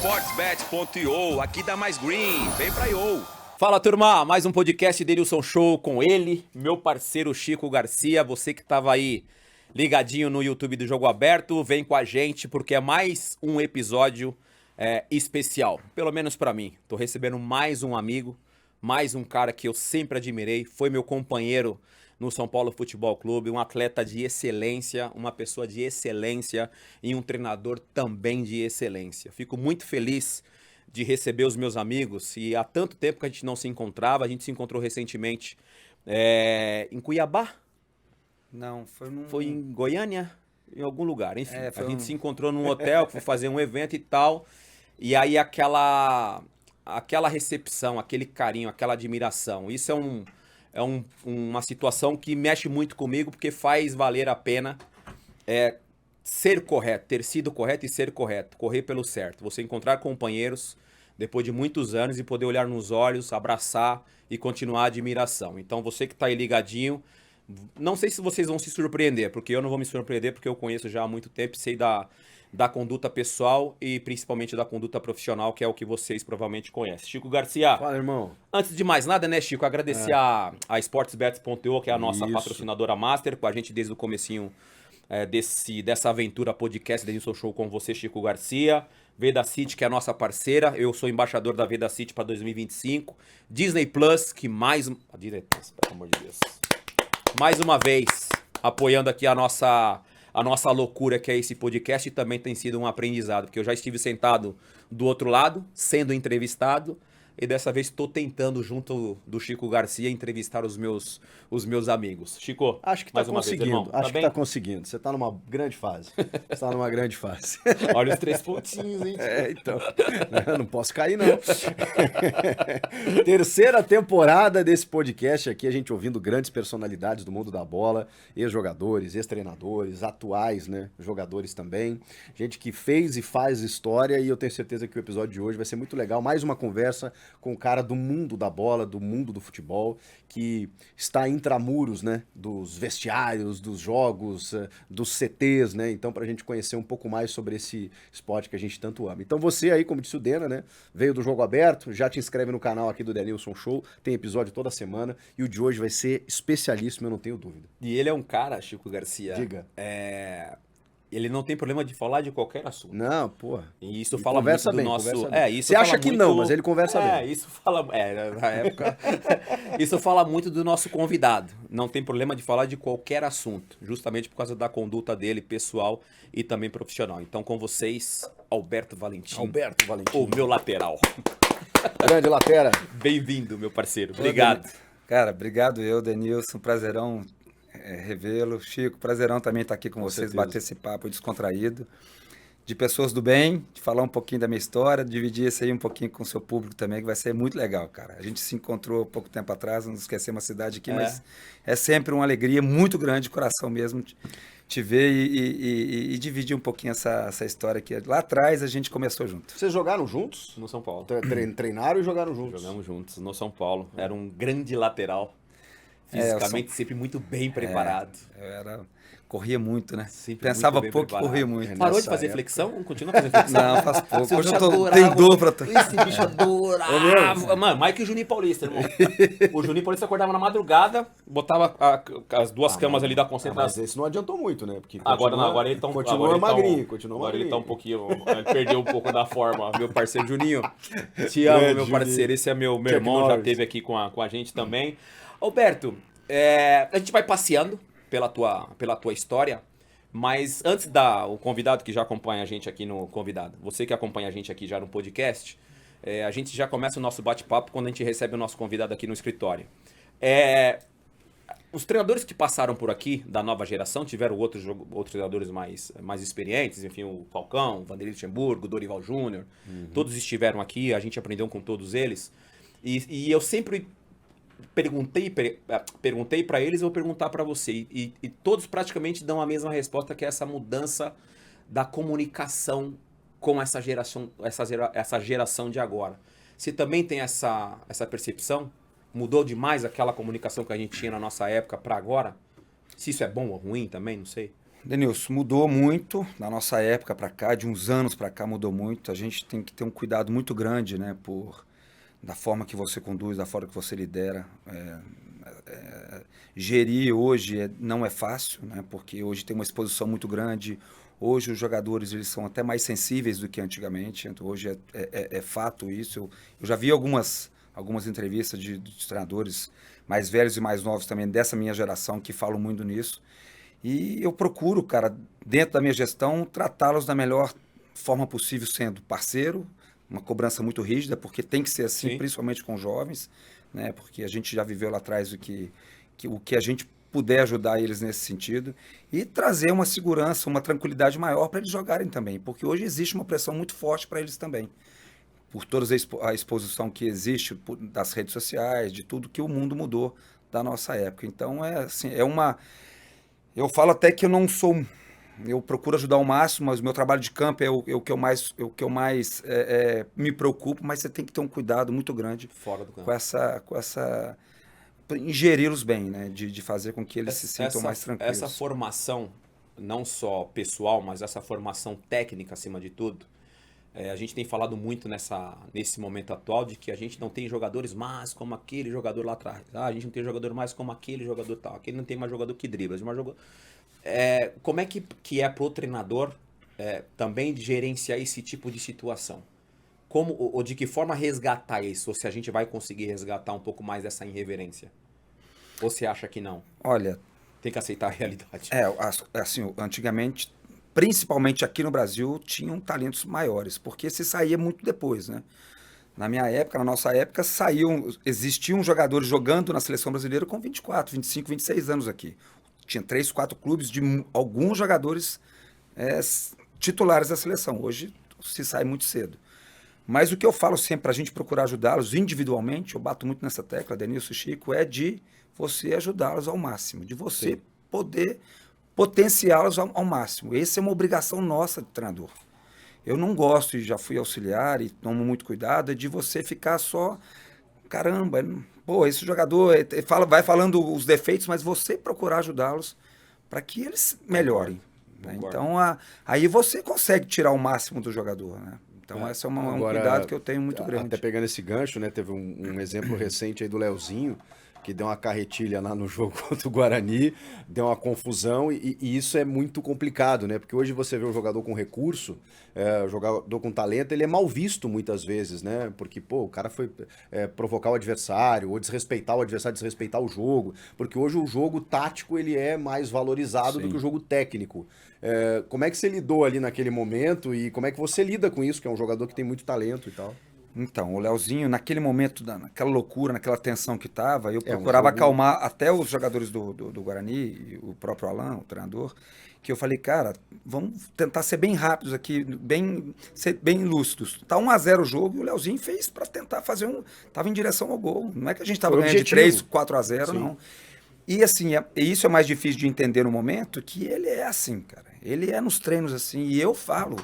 sportsbet.io, aqui dá mais green, vem pra IO. Fala, turma, mais um podcast Denilson Show com ele, meu parceiro Chico Garcia. Você que tava aí ligadinho no YouTube do Jogo Aberto, vem com a gente porque é mais um episódio especial, pelo menos pra mim. Tô recebendo mais um amigo, mais um cara que eu sempre admirei, foi meu companheiro no São Paulo Futebol Clube, um atleta de excelência, uma pessoa de excelência e um treinador também de excelência. Fico muito feliz de receber os meus amigos, e há tanto tempo que a gente não se encontrava. A gente se encontrou recentemente em Cuiabá? Não, Foi em Goiânia? Em algum lugar, enfim. A gente se encontrou num hotel, foi fazer um evento e tal, e aí aquela recepção, aquele carinho, aquela admiração, isso uma situação que mexe muito comigo, porque faz valer a pena ser correto, ter sido correto e ser correto, correr pelo certo. Você encontrar companheiros depois de muitos anos e poder olhar nos olhos, abraçar e continuar a admiração. Então você que está aí ligadinho, não sei se vocês vão se surpreender, porque eu não vou me surpreender, porque eu conheço já há muito tempo, sei da conduta pessoal e principalmente da conduta profissional, que é o que vocês provavelmente conhecem. Chico Garcia. Fala, irmão. Antes de mais nada, né, Chico, agradecer a sportsbet.io, que é a nossa patrocinadora master, com a gente desde o comecinho dessa aventura podcast Denilson Show com você, Chico Garcia. Vedacity, que é a nossa parceira, eu sou embaixador da Vedacity para 2025. Disney Plus, que Disney Plus, pelo amor de Deus. Mais uma vez, apoiando aqui a nossa loucura que é esse podcast, e também tem sido um aprendizado, porque eu já estive sentado do outro lado, sendo entrevistado, e dessa vez estou tentando, junto do Chico Garcia, entrevistar os meus amigos. Chico, acho que mais tá uma conseguindo. vez, irmão. Acho Tá que tá conseguindo. Você tá numa grande fase. Você tá numa grande fase. Olha os 3 pontinhos, hein? Então. Não posso cair, não. Terceira temporada desse podcast aqui, a gente ouvindo grandes personalidades do mundo da bola, ex-jogadores, ex-treinadores, atuais, né? Jogadores também. Gente que fez e faz história, e eu tenho certeza que o episódio de hoje vai ser muito legal. Mais uma conversa com um cara do mundo da bola, do mundo do futebol, que está intramuros, né, dos vestiários, dos jogos, dos CTs, né, então pra gente conhecer um pouco mais sobre esse esporte que a gente tanto ama. Então você aí, como disse o Dena, né, veio do Jogo Aberto, já te inscreve no canal aqui do Denilson Show, tem episódio toda semana, e o de hoje vai ser especialíssimo, eu não tenho dúvida. E ele é um cara, Chico Garcia, Diga. Ele não tem problema de falar de qualquer assunto. Não, porra. E isso fala muito do nosso... Isso você acha fala que muito... não, mas ele conversa bem. Isso fala... na época... Isso fala muito do nosso convidado. Não tem problema de falar de qualquer assunto, justamente por causa da conduta dele, pessoal e também profissional. Então, com vocês, Alberto Valentim. Alberto Valentim. O meu lateral. Grande Latera. Bem-vindo, meu parceiro. Obrigado. Cara, obrigado eu, Denilson. Prazerão revê-lo. Chico, prazerão também estar aqui com vocês, certeza. bater esse papo descontraído. De pessoas do bem, de falar um pouquinho da minha história, dividir isso aí um pouquinho com o seu público também, que vai ser muito legal, cara. A gente se encontrou há pouco tempo atrás, não esquecemos a cidade aqui, mas é sempre uma alegria muito grande de coração mesmo te ver e dividir um pouquinho essa história que lá atrás a gente começou junto. Vocês jogaram juntos? No São Paulo. Treinaram e jogaram juntos? Jogamos juntos no São Paulo. Era um grande lateral. Fisicamente sempre muito bem preparado. Corria muito, né? Sempre pensava muito pouco e preparado. corria muito. Parou de fazer flexão? Continua fazendo flexão? Não, faz pouco. Esse Hoje bicho eu adorava. tenho dor pra... Esse bicho adorava. Mano, mais que o Juninho Paulista, irmão. O Juninho Paulista acordava na madrugada, botava as duas camas ali da Mas concentração. esse não adiantou muito, né? Porque Agora ele tá continua magrinho, continua agora magrinho. ele tá um pouquinho... Ele perdeu um pouco da forma. Meu parceiro Juninho, te amo, meu parceiro. Esse é meu irmão, já esteve aqui com a gente também. Alberto, a gente vai passeando pela tua história, mas antes o convidado que já acompanha a gente aqui no convidado, você que acompanha a gente aqui já no podcast, a gente já começa o nosso bate-papo quando a gente recebe o nosso convidado aqui no escritório. Os treinadores que passaram por aqui, da nova geração, tiveram outros treinadores mais experientes, enfim, o Falcão, o Vanderlei Luxemburgo, o Dorival Júnior, todos estiveram aqui, a gente aprendeu com todos eles, e eu sempre perguntei para eles, eu vou perguntar para você, e todos praticamente dão a mesma resposta, que é essa mudança da comunicação com essa geração de agora. Você também tem essa percepção? Mudou demais aquela comunicação que a gente tinha na nossa época para agora? Se isso é bom ou ruim também, não sei. Denilson, mudou muito na nossa época para cá, de uns anos para cá mudou muito. A gente tem que ter um cuidado muito grande, né, da forma que você conduz, da forma que você lidera. Gerir hoje não é fácil, né, porque hoje tem uma exposição muito grande. Hoje os jogadores eles são até mais sensíveis do que antigamente. Então, hoje é fato isso. Eu já vi algumas entrevistas de treinadores mais velhos e mais novos também dessa minha geração que falam muito nisso. E eu procuro, cara, dentro da minha gestão, tratá-los da melhor forma possível, sendo parceiro, uma cobrança muito rígida, porque tem que ser assim, Sim. principalmente com jovens, né? Porque a gente já viveu lá atrás o que a gente puder ajudar eles nesse sentido e trazer uma segurança, uma tranquilidade maior para eles jogarem também, porque hoje existe uma pressão muito forte para eles também, por toda a exposição que existe das redes sociais, de tudo que o mundo mudou da nossa época. Então, assim, eu falo até que eu não sou. Eu procuro ajudar ao máximo, mas o meu trabalho de campo é o que eu mais me preocupo, mas você tem que ter um cuidado muito grande Fora do campo. com essa ingeri-los bem, né? De fazer com que eles se sintam mais tranquilos. Essa formação, não só pessoal, mas essa formação técnica acima de tudo, a gente tem falado muito nesse momento atual de que a gente não tem jogadores mais como aquele jogador lá atrás. A gente não tem jogador mais como aquele jogador tal. Aquele não tem mais jogador que dribla. Como é que é pro treinador também de gerenciar esse tipo de situação? Como, ou de que forma resgatar isso? Ou se a gente vai conseguir resgatar um pouco mais dessa irreverência? Ou você acha que não? Olha, tem que aceitar a realidade. Assim, antigamente, principalmente aqui no Brasil, tinham talentos maiores, porque se saía muito depois, né? Na minha época, na nossa época, existiam jogadores jogando na seleção brasileira com 24, 25, 26 anos aqui. Tinha 3, 4 clubes de alguns jogadores titulares da seleção. Hoje se sai muito cedo. Mas o que eu falo sempre para a gente procurar ajudá-los individualmente, eu bato muito nessa tecla, Denilson e Chico, é de você ajudá-los ao máximo, de você poder potenciá-los ao máximo. Essa é uma obrigação nossa de treinador. Eu não gosto, e já fui auxiliar e tomo muito cuidado, de você ficar só, caramba, pô, esse jogador vai falando os defeitos, mas você procurar ajudá-los para que eles melhorem. Né? Então, aí você consegue tirar o máximo do jogador, né? Então, esse é um cuidado que eu tenho muito grande. Até pegando esse gancho, né? Teve um exemplo recente aí do Leozinho, que deu uma carretilha lá no jogo contra o Guarani, deu uma confusão e isso é muito complicado, né? Porque hoje você vê um jogador com recurso, jogador com talento, ele é mal visto muitas vezes, né? Porque, o cara foi provocar o adversário, ou desrespeitar o adversário, desrespeitar o jogo, porque hoje o jogo tático ele é mais valorizado do que o jogo técnico. Como é que você lidou ali naquele momento e como é que você lida com isso, que é um jogador que tem muito talento e tal? Então, o Leozinho, naquele momento, naquela loucura, naquela tensão que estava, eu procurava acalmar até os jogadores do Guarani, e o próprio Alan, o treinador, que eu falei, cara, vamos tentar ser bem rápidos aqui, ser bem lúcidos. Tá 1-0 o jogo e o Leozinho fez para tentar fazer Tava em direção ao gol. Não é que a gente estava ganhando de 3, 4-0, não. E assim, isso é mais difícil de entender no momento, que ele é assim, cara. Ele é nos treinos assim, e eu falo...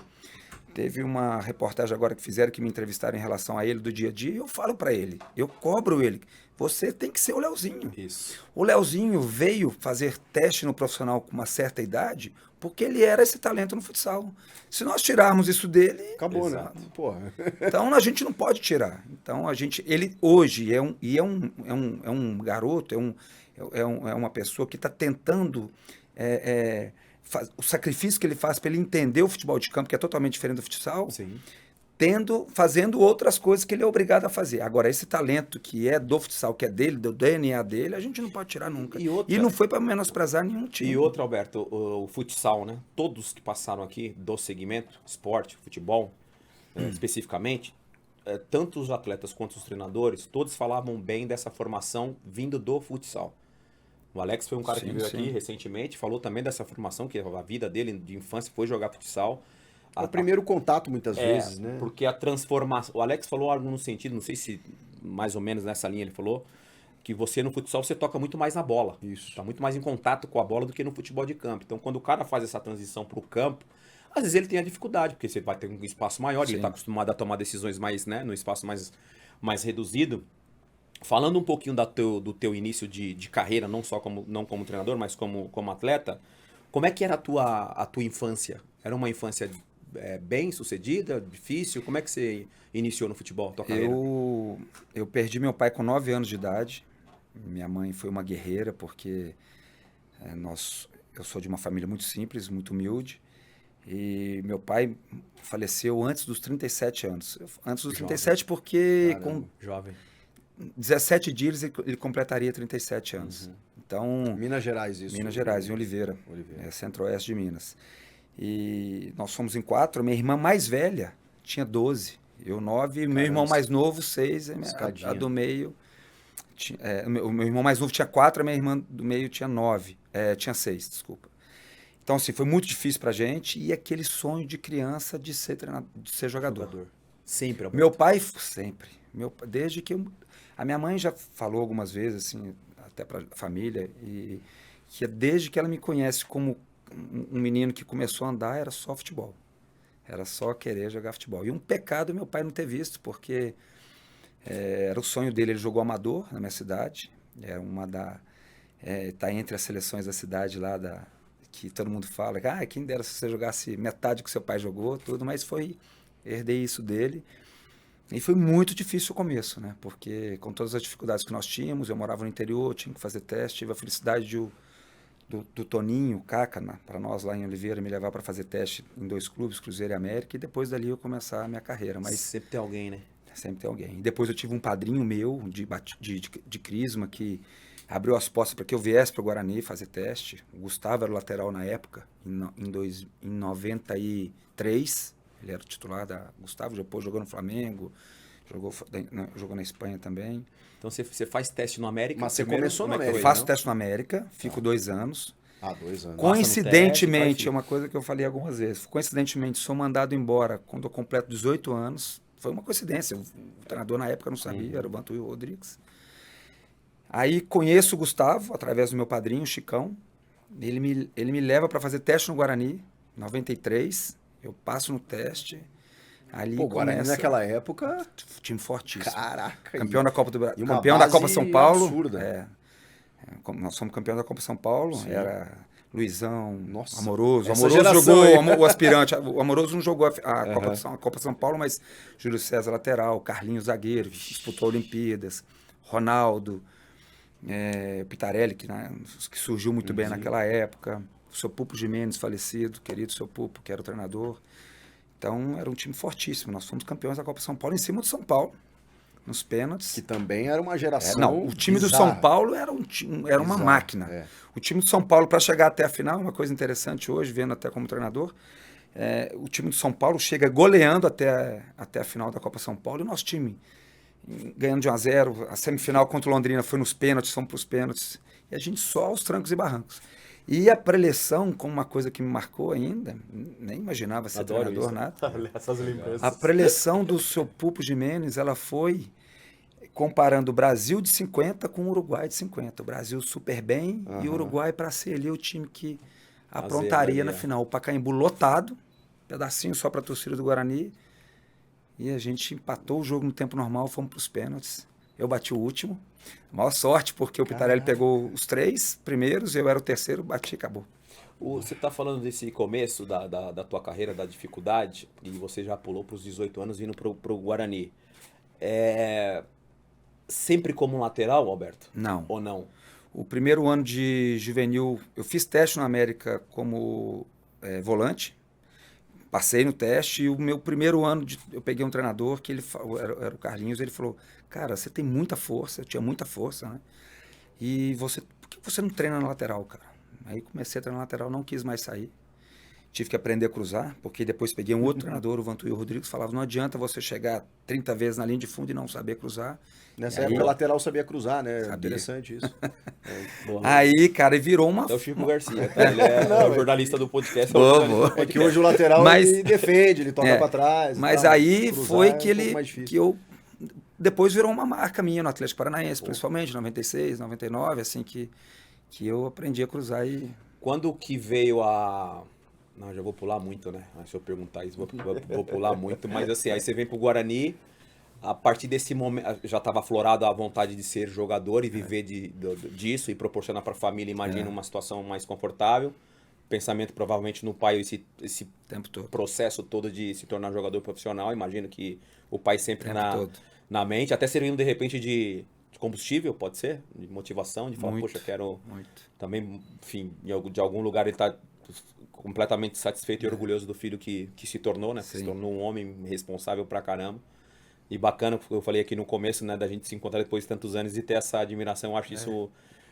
Teve uma reportagem agora que fizeram, que me entrevistaram em relação a ele do dia a dia, e eu falo para ele, eu cobro ele, você tem que ser o Leozinho. Isso. O Leozinho veio fazer teste no profissional com uma certa idade, porque ele era esse talento no futsal. Se nós tirarmos isso dele... Acabou, né? Porra. Então, a gente não pode tirar. Então, ele hoje é um garoto, é uma pessoa que está tentando... o sacrifício que ele faz para ele entender o futebol de campo, que é totalmente diferente do futsal, fazendo outras coisas que ele é obrigado a fazer. Agora, esse talento que é do futsal, que é dele, do DNA dele, a gente não pode tirar nunca. E não foi para menosprezar nenhum time. E outra, Alberto, o futsal, né? Todos que passaram aqui do segmento, esporte, futebol, especificamente, tanto os atletas quanto os treinadores, todos falavam bem dessa formação vindo do futsal. O Alex foi um cara que veio aqui recentemente, falou também dessa formação, que a vida dele de infância foi jogar futsal. O primeiro contato, muitas vezes, né? Porque a transformação... O Alex falou algo no sentido, não sei se mais ou menos nessa linha ele falou, que você no futsal você toca muito mais na bola. Isso. Tá muito mais em contato com a bola do que no futebol de campo. Então, quando o cara faz essa transição pro campo, às vezes ele tem a dificuldade, porque você vai ter um espaço maior, e ele tá acostumado a tomar decisões mais, né, no espaço mais reduzido. Falando um pouquinho do teu início de carreira, não como treinador, mas como atleta, Como é que era a tua infância? Era uma infância bem sucedida, difícil? Como é que você iniciou no futebol, tua carreira? Eu perdi meu pai com 9 anos de idade. Minha mãe foi uma guerreira, porque eu sou de uma família muito simples, muito humilde. E meu pai faleceu antes dos 37 anos. Antes dos 37 porque Caramba, jovem. 17 dias ele completaria 37 anos. Uhum. Então, Minas Gerais, isso. Minas Gerais, em Oliveira, Oliveira. centro-oeste de Minas. E nós fomos em 4. Minha irmã mais velha tinha 12, eu 9, meu irmão mais novo 6, a do meio... o meu irmão mais novo tinha 4, a minha irmã do meio tinha 6, desculpa. Então, assim, foi muito difícil pra gente e aquele sonho de criança de ser de ser jogador. Sempre, Alberto. Meu pai, sempre. Desde que a minha mãe já falou algumas vezes, assim, até pra família, e que desde que ela me conhece como um menino que começou a andar, era só futebol. Era só querer jogar futebol. E um pecado meu pai não ter visto, porque era o sonho dele. Ele jogou amador na minha cidade. Tá entre as seleções da cidade lá, que todo mundo fala, quem dera se você jogasse metade que seu pai jogou, tudo, mas herdei isso dele. E foi muito difícil o começo, né? Porque com todas as dificuldades que nós tínhamos, eu morava no interior, tinha que fazer teste, tive a felicidade do Toninho, Caca, para nós lá em Oliveira, me levar para fazer teste em 2 clubes, Cruzeiro e América, e depois dali eu começar a minha carreira. Mas sempre tem alguém, né? Sempre tem alguém. E depois eu tive um padrinho meu de Crisma que abriu as portas para que eu viesse para o Guarani fazer teste. O Gustavo era o lateral na época, em 93. Ele era o titular da Gustavo, depois jogou no Flamengo, jogou na Espanha também. Então você faz teste no América? Mas você começou no América? Eu faço teste no América, fico 2 anos. 2 anos. Coincidentemente, é uma coisa que eu falei algumas vezes, coincidentemente sou mandado embora quando eu completo 18 anos. Foi uma coincidência, o treinador na época não sabia, era o Vantuil Rodrigues. Aí conheço o Gustavo, através do meu padrinho, o Chicão. Ele me leva para fazer teste no Guarani, em 93. Eu passo no teste. Ali Guarani naquela época... Time fortíssimo. Caraca. Campeão da Copa do Brasil. Campeão da Copa São Paulo. Absurda. Nós somos campeões da Copa São Paulo. Sim. Era Luizão, Nossa, Amoroso. O Amoroso jogou o aspirante. O Amoroso não jogou a Copa São Paulo, mas Júlio César lateral, Carlinhos zagueiro, disputou Olimpíadas, Ronaldo, Pitarelli, que surgiu muito bem naquela época, o seu Pupo Gimenez, falecido, querido seu Pupo, que era o treinador. Então, era um time fortíssimo. Nós fomos campeões da Copa São Paulo em cima do São Paulo, nos pênaltis. Que também era uma geração o time bizarra. do São Paulo era uma máquina. O time do São Paulo, para chegar até a final, uma coisa interessante hoje, vendo até como treinador, o time do São Paulo chega goleando até a final da Copa São Paulo, e o nosso time ganhando de 1-0, a semifinal contra o Londrina foi nos pênaltis, fomos para os pênaltis, e a gente só aos trancos e barrancos. E a preleção, como uma coisa que me marcou ainda, nem imaginava ser treinador, nada. Essas lembranças. A preleção do seu Pupo Gimenez, ela foi comparando o Brasil de 50 com o Uruguai de 50. O Brasil super bem e o Uruguai para ser ali o time que aprontaria na final. O Pacaembu lotado, pedacinho só para a torcida do Guarani. E a gente empatou o jogo no tempo normal, fomos para os pênaltis. Eu bati o último. Maior sorte, porque o Pitarelli pegou os 3 primeiros, eu era o terceiro, bati e acabou. Você está falando desse começo da tua carreira, da dificuldade, e você já pulou para os 18 anos vindo para o Guarani. Sempre como lateral, Alberto? Não. Ou não? O primeiro ano de juvenil, eu fiz teste no América como volante, passei no teste, e o meu primeiro ano, eu peguei um treinador, que era o Carlinhos, ele falou, cara, você tem muita força, eu tinha muita força, né? E por que você não treina na lateral, cara? Aí comecei a treinar na lateral, não quis mais sair. Tive que aprender a cruzar, porque depois peguei um outro treinador, o Vantuil Rodrigues, falava, não adianta você chegar 30 vezes na linha de fundo e não saber cruzar. Nessa época, o lateral sabia cruzar, né? Sabia. Interessante isso. Aí, cara, virou uma... É o Chico Garcia, ele é o jornalista do podcast. É que hoje o lateral ele defende, ele toca pra trás. Mas aí foi que eu... Depois virou uma marca minha no Atlético Paranaense, principalmente, 96, 99, assim, que eu aprendi a cruzar e... Quando que veio a... Não, já vou pular muito, né? Se eu perguntar isso, vou pular muito. Mas assim, aí você vem pro Guarani, a partir desse momento, já estava aflorado a vontade de ser jogador e viver disso e proporcionar para a família, imagina, uma situação mais confortável. pensamento provavelmente no pai, esse Tempo todo. processo todo de se tornar jogador profissional. Imagino que o pai sempre Tempo todo. na mente, até servindo de repente de combustível, pode ser? De motivação, de falar, Muito, poxa, quero muito. também, enfim, de algum lugar ele tá completamente satisfeito e orgulhoso do filho que se tornou, né? Que se Sim. tornou um homem responsável pra caramba. E bacana, eu falei aqui no começo, né, da gente se encontrar depois de tantos anos e ter essa admiração. Eu acho isso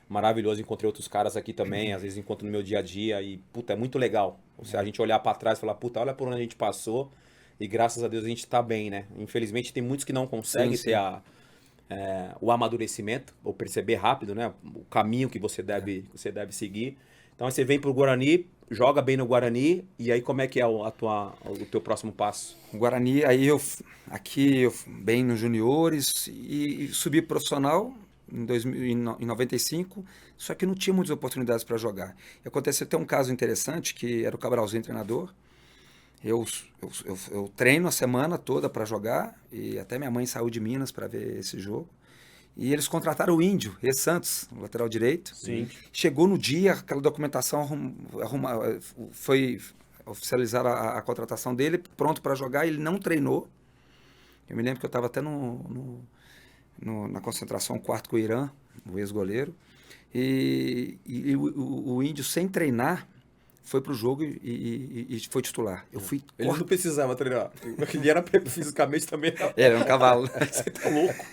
maravilhoso. Encontrei outros caras aqui também, às vezes encontro no meu dia a dia e, puta, é muito legal. Se a gente olhar pra trás e falar, puta, olha por onde a gente passou e graças a Deus a gente tá bem, né? Infelizmente tem muitos que não conseguem Sim, ter o amadurecimento, ou perceber rápido, né? O caminho que você deve seguir. Então aí você vem pro Guarani, joga bem no Guarani, e aí como é que é o teu próximo passo? O Guarani, aí eu bem nos juniores e subi profissional em 95, só que não tinha muitas oportunidades para jogar. E aconteceu até um caso interessante, que era o Cabralzinho treinador. Eu treino a semana toda para jogar, e até minha mãe saiu de Minas para ver esse jogo. E eles contrataram o Índio, Santos, o lateral direito. Sim. Chegou no dia, aquela documentação foi oficializar a contratação dele, pronto para jogar, ele não treinou. Eu me lembro que eu estava até na concentração quarto com o Irã, o ex-goleiro, e o Índio, sem treinar, foi pro jogo e foi titular. Eu fui Ele não precisava treinar. Ele era fisicamente também. Era um cavalo. Você tá louco.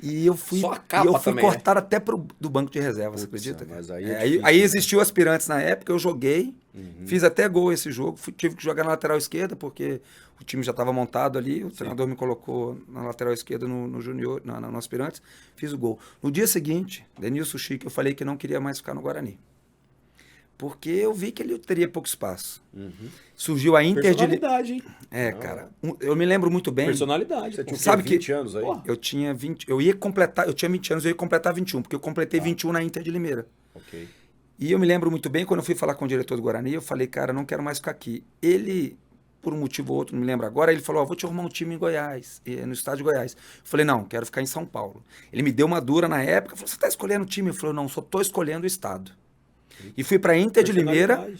E eu fui, Só a capa também, cortado até do banco de reserva, você acredita? Mas cara? aí é difícil, aí né? existiu aspirantes na época, eu joguei, fiz até gol esse jogo, tive que jogar na lateral esquerda, porque o time já estava montado ali, o treinador me colocou na lateral esquerda no junior, no aspirantes, fiz o gol. No dia seguinte, Denilson Chique, eu falei que não queria mais ficar no Guarani. Porque eu vi que ele teria pouco espaço. Surgiu a Inter de... Personalidade, hein? cara. Eu me lembro muito bem. Personalidade. Você tinha Sabe 20 anos aí? Eu tinha 20, eu tinha 20 anos, eu ia completar 21, porque eu completei 21 na Inter de Limeira. Ok. E eu me lembro muito bem, quando eu fui falar com o diretor do Guarani, eu falei, cara, não quero mais ficar aqui. Ele, por um motivo ou outro, não me lembro agora, ele falou, vou te arrumar um time em Goiás, no estado de Goiás. Eu falei, não, quero ficar em São Paulo. Ele me deu uma dura na época, falou, você está escolhendo o time? Eu falei, não, só estou escolhendo o estado. E fui para a Inter de Limeira,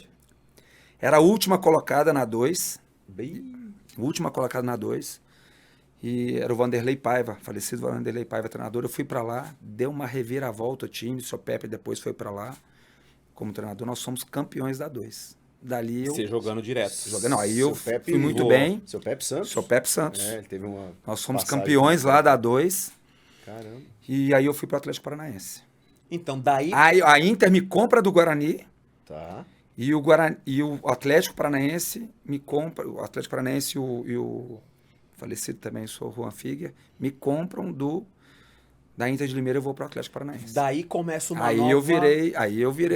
era a última colocada na 2, última colocada na 2, e era o Vanderlei Paiva, falecido Vanderlei Paiva, treinador. Eu fui para lá, deu uma reviravolta ao time, o seu Pepe depois foi para lá como treinador, nós somos campeões da 2. Dali eu... Você jogando direto. Não, aí eu Seu Pepe fui muito voou. bem. Seu Pepe Santos? Seu Pepe Santos. Ele teve uma Nós fomos passagem campeões lá da 2, Caramba. e aí eu fui para o Atlético Paranaense. Então, daí... Aí a Inter me compra do Guarani, Tá. e o Atlético Paranaense me compra, o Atlético Paranaense e o falecido também, sou o Juan Figuer, me compram da Inter de Limeira, eu vou para o Atlético Paranaense. Daí começa uma Aí nova... eu virei.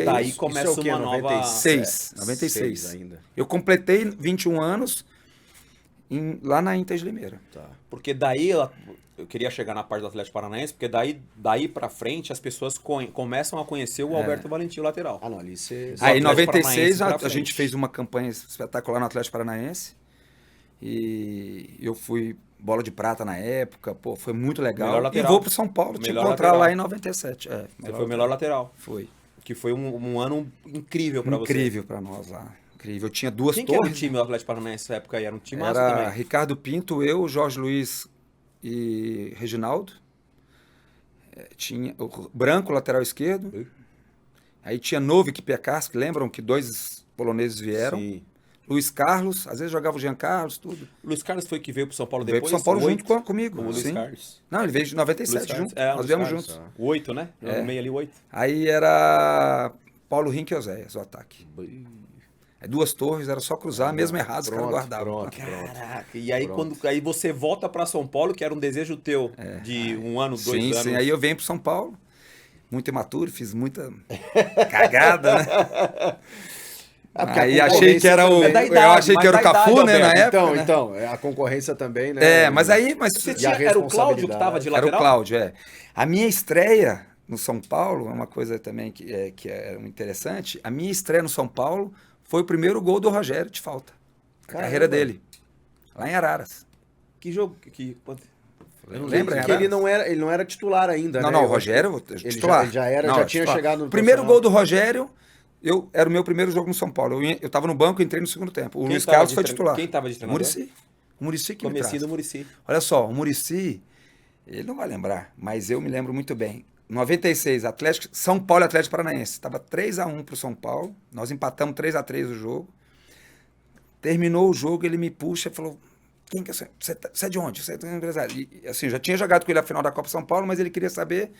Daí Isso. começa Isso é o quê? uma nova... 96. 96. 6 ainda. Eu completei 21 anos lá na Inter de Limeira. Tá. Porque daí, eu queria chegar na parte do Atlético Paranaense, porque daí pra frente as pessoas começam a conhecer o Alberto Valentim, o lateral. Ah, não, ali você... Aí em Atlético 96 Paranaense pra a frente. gente fez uma campanha espetacular no Atlético Paranaense. E eu fui bola de prata na época, pô, foi muito Melhor legal. E lateral. vou pro São Paulo te Melhor encontrar lateral. lá em 97. Você foi o melhor lateral. Foi. Que foi um ano incrível pra você. Incrível pra nós lá. Incrível. Eu tinha duas Quem que era o torres. time do Atlético Paranaense nessa época aí? Era um time massa Era também. Ricardo Pinto, eu, Jorge Luiz e Reginaldo. Tinha o Branco, lateral esquerdo. Aí tinha Novik e Piekarsky, que lembram que 2 poloneses vieram. Sim. Luiz Carlos, às vezes jogava o Jean Carlos, tudo. Luiz Carlos foi que veio pro São Paulo Veio depois? pro São Paulo O junto oito? comigo. O Luiz sim. Carlos. Não, ele veio de 97 Luiz Carlos. junto. É, Nós Luiz viemos Carlos. juntos. O 8, né? No meio ali, o 8. Aí era Paulo Rink e Oséias, o ataque. Aí 2 torres, era só cruzar, mesmo errado, os caras guardavam. Caraca, e aí aí você volta pra São Paulo, que era um desejo teu de 1 ano, 2 Sim, anos. sim. Aí eu venho pro São Paulo, muito imaturo, fiz muita cagada, né? Aí achei que era o. É da Eu idade, achei mas que era o da Cafu, idade, né, na Alberto. época. né? Então, a concorrência também, né? Mas aí. Você E tinha, a era o Cláudio que responsabilidade. tava de Era lateral? o Cláudio, é. A minha estreia no São Paulo, é uma coisa também que é interessante. A minha estreia no São Paulo foi o primeiro gol do Rogério de falta. A carreira dele. Lá em Araras. Que jogo? Eu não lembro, Porque ele não era titular ainda, Não, né? não, o Eu acho Rogério, que titular. ele já era, Não, já é tinha titular. chegado no Primeiro profissional. gol do Rogério, Era o meu primeiro jogo no São Paulo. Eu tava no banco e entrei no segundo tempo. O Quem Luiz tava Carlos de foi tre- titular. quem tava de treinador? Muricy. O Muricy que me Comecinho traz. do Muricy. Olha só, o Muricy, ele não vai lembrar, mas eu me lembro muito bem. 96, São Paulo e Atlético Paranaense. Estava 3-1 pro São Paulo. Nós empatamos 3-3 o jogo. Terminou o jogo, ele me puxa e falou: quem que é você? Você é de onde? Você é empresário? E, assim, já tinha jogado com ele a final da Copa São Paulo, mas ele queria saber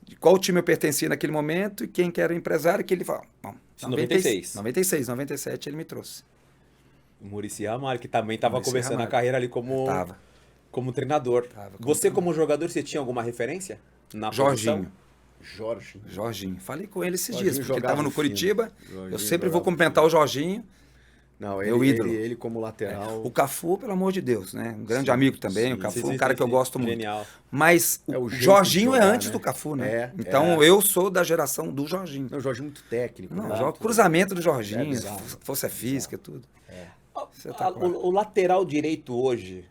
de qual time eu pertencia naquele momento e quem que era empresário, que ele falou: bom, 96. 96, 97 ele me trouxe. O Muricy Ramalho, que também estava Muricy começando Ramalho. a carreira ali como treinador. Tava como Você, como jogador, você tinha alguma referência na Jorginho. posição? Jorginho. Falei com ele esses Jorginho dias, porque ele jogava estava no fino. Curitiba. Jorginho Eu sempre jogava vou comentar o Jorginho. Não, Meu ídolo. ele como lateral. O Cafu, pelo amor de Deus, né? Um grande amigo também. O Cafu é um Sim, cara que eu gosto muito. Genial. Mas É o o jeito Jorginho de é jogar, antes né? do Cafu, né? É, Então eu sou da geração do Jorginho. Não, o Jorginho muito técnico. Não, né? joga cruzamento do Jorginho, bizarro. força física, tudo. Você tá O lateral direito hoje,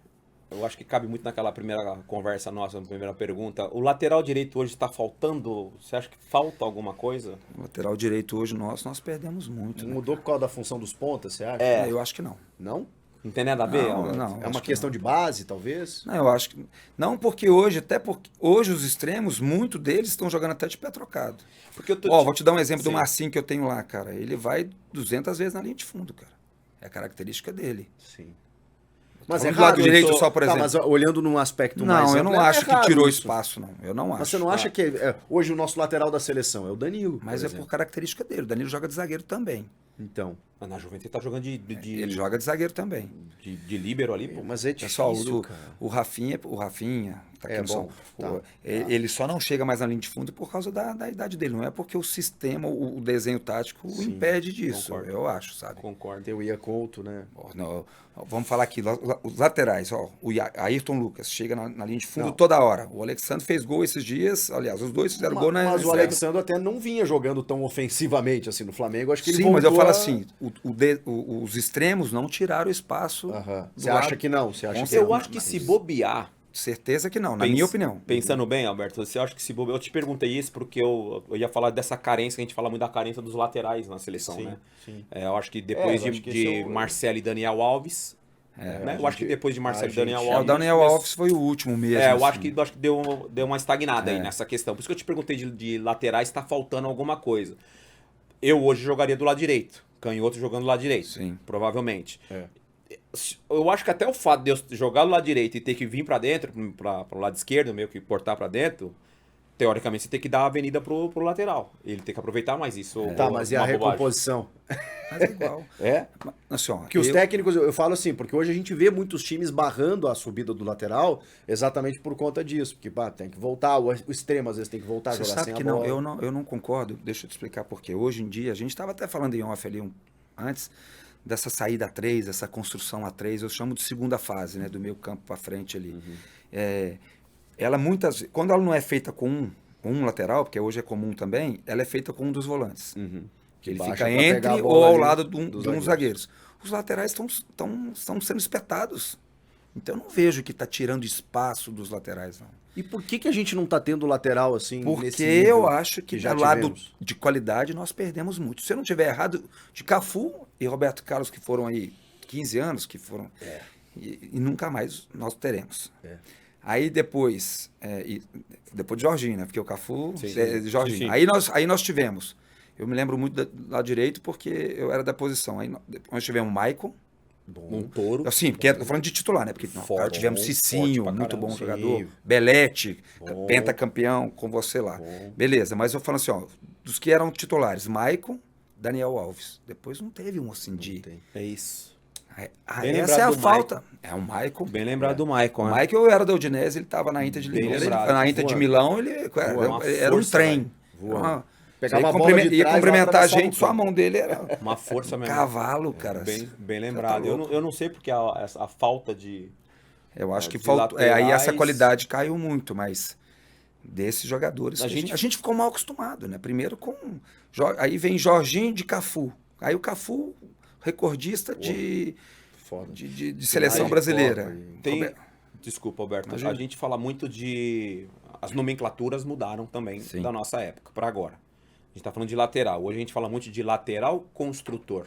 eu acho que cabe muito naquela primeira conversa nossa, na primeira pergunta. O lateral direito hoje está faltando? Você acha que falta alguma coisa? O lateral direito hoje nós perdemos muito. Né? Mudou por causa da função dos pontas, você acha? Eu acho que não. Não? Não tem nada a ver? Não, Alberto? não. É acho uma que questão de base, talvez? Não, eu acho que. Não, porque hoje, até porque. Hoje os extremos, muito deles estão jogando até de pé trocado. Porque eu tô Ó, vou te dar um exemplo do Sim. Marcinho que eu tenho lá, cara. Ele vai 200 vezes na linha de fundo, cara. É a característica dele. Sim. Mas Falando do lado direito só, por exemplo. Mas olhando num aspecto mais Não, eu amplo, não acho que errado tirou isso. espaço, não. Eu não acho. Mas você não acha que hoje o nosso lateral da seleção é o Danilo? Mas é por característica dele. O Danilo joga de zagueiro também. Então. Mas na Juventus ele tá jogando Ele joga de zagueiro também. de líbero ali, pô. Mas é difícil, Pessoal, cara. o Rafinha, tá aqui É no bom, São- tá. ele só não chega mais na linha de fundo por causa da idade dele. Não é porque o sistema, o desenho tático o impede disso, concordo. eu acho, sabe? Concordo. Tem o Ia Couto, né? Ó, não, vamos falar aqui, os laterais, ó, o Ayrton Lucas chega na linha de fundo Não. toda hora. O Alexandre fez gol esses dias, aliás, os dois fizeram gol na Mas o estreia. Alexandre até não vinha jogando tão ofensivamente assim no Flamengo. Acho que ele Sim, mas eu voltou falo a- assim, os extremos não tiraram o espaço. Aham. do Você acha lado. que não? Você acha Com que Eu não? acho que se bobear, Certeza que não, na minha opinião. Pensando bem, Alberto, você acha que se bobear... Eu te perguntei isso porque eu ia falar dessa carência, que a gente fala muito da carência dos laterais na seleção, Sim, né? sim. Eu acho que depois eu acho que de esse é o- Marcelo e Daniel Alves... né? Eu acho que depois de Marcelo e Daniel O Alves... Daniel Alves foi o último mesmo. eu acho assim. que deu uma estagnada aí nessa questão. Por isso que eu te perguntei de laterais se tá faltando alguma coisa. Eu hoje jogaria do lado direito. Canhoto jogando do lado direito. Sim. Provavelmente. É. Eu acho que até o fato de eu jogar do lado direito e ter que vir pra dentro, para o lado esquerdo, meio que portar pra dentro, teoricamente você tem que dar a avenida pro lateral. Ele tem que aproveitar mais isso. Tá, ou mas e a uma bobagem. recomposição? Mas é igual. É? Assim, ó, Que os técnicos, eu falo assim, porque hoje a gente vê muitos times barrando a subida do lateral exatamente por conta disso. Porque, pá, tem que voltar, o extremo às vezes tem que voltar a Você jogar sabe sem que a não, bola. eu não concordo. Deixa eu te explicar por quê. Hoje em dia, a gente estava até falando em off ali antes dessa saída a 3, essa construção a 3, eu chamo de segunda fase, né, do meio campo para frente ali. Ela muitas, quando ela não é feita com um lateral, porque hoje é comum também, ela é feita com um dos volantes. Que ele Baixa fica pra pegar entre a ou bola ao ali lado dos de um zagueiros. Os laterais estão sendo espetados. Então eu não vejo que está tirando espaço dos laterais, não. E por que a gente não tá tendo lateral assim Porque nesse nível eu acho que já do lado tivemos? de qualidade nós perdemos muito. Se eu não tiver errado, de Cafu e Roberto Carlos, que foram aí 15 anos, que foram. E nunca mais nós teremos. Aí depois de Jorginho, né? Porque o Cafu, Jorginho. Sim. Aí nós tivemos. Eu me lembro muito do lado direito porque eu era da posição. Aí nós tivemos Maicon. Montoro. Assim, porque tô falando de titular, né? Porque Forte, tivemos forte Cicinho, pra muito caramba. bom Sim. jogador. Belete, Bom. pentacampeão com você lá. Beleza, mas eu falo assim, ó, dos que eram titulares, Maicon, Daniel Alves. Depois não teve um assim de... É isso. Ah, Bem essa é lembrado a do falta. É o Maicon. Bem lembrado do Maicon, O né? Maicon era da Udinese, ele estava na Inter de Bem Limeira, lembrado. na Inter de Voando. Milão, ele Uma era um força, trem. velho. Voando. Você Pegava ia a bola de ia trás, cumprimentar a atravessava gente, o só a campo. mão dele era Uma força mesmo. cavalo, cara. Bem lembrado. Eu não sei porque a falta de... Eu acho que de faltou. Aí laterais. essa qualidade caiu muito, mas desses jogadores. A A gente- gente ficou mal acostumado, né? Primeiro com. Aí vem Jorginho de Cafu. Aí o Cafu, recordista Foda. de seleção de brasileira. Copa e- Tem... Desculpa, Alberto. Imagina. A gente fala muito de... As nomenclaturas mudaram também Sim. da nossa época para agora. gente tá falando de lateral. Hoje a gente fala muito de lateral construtor.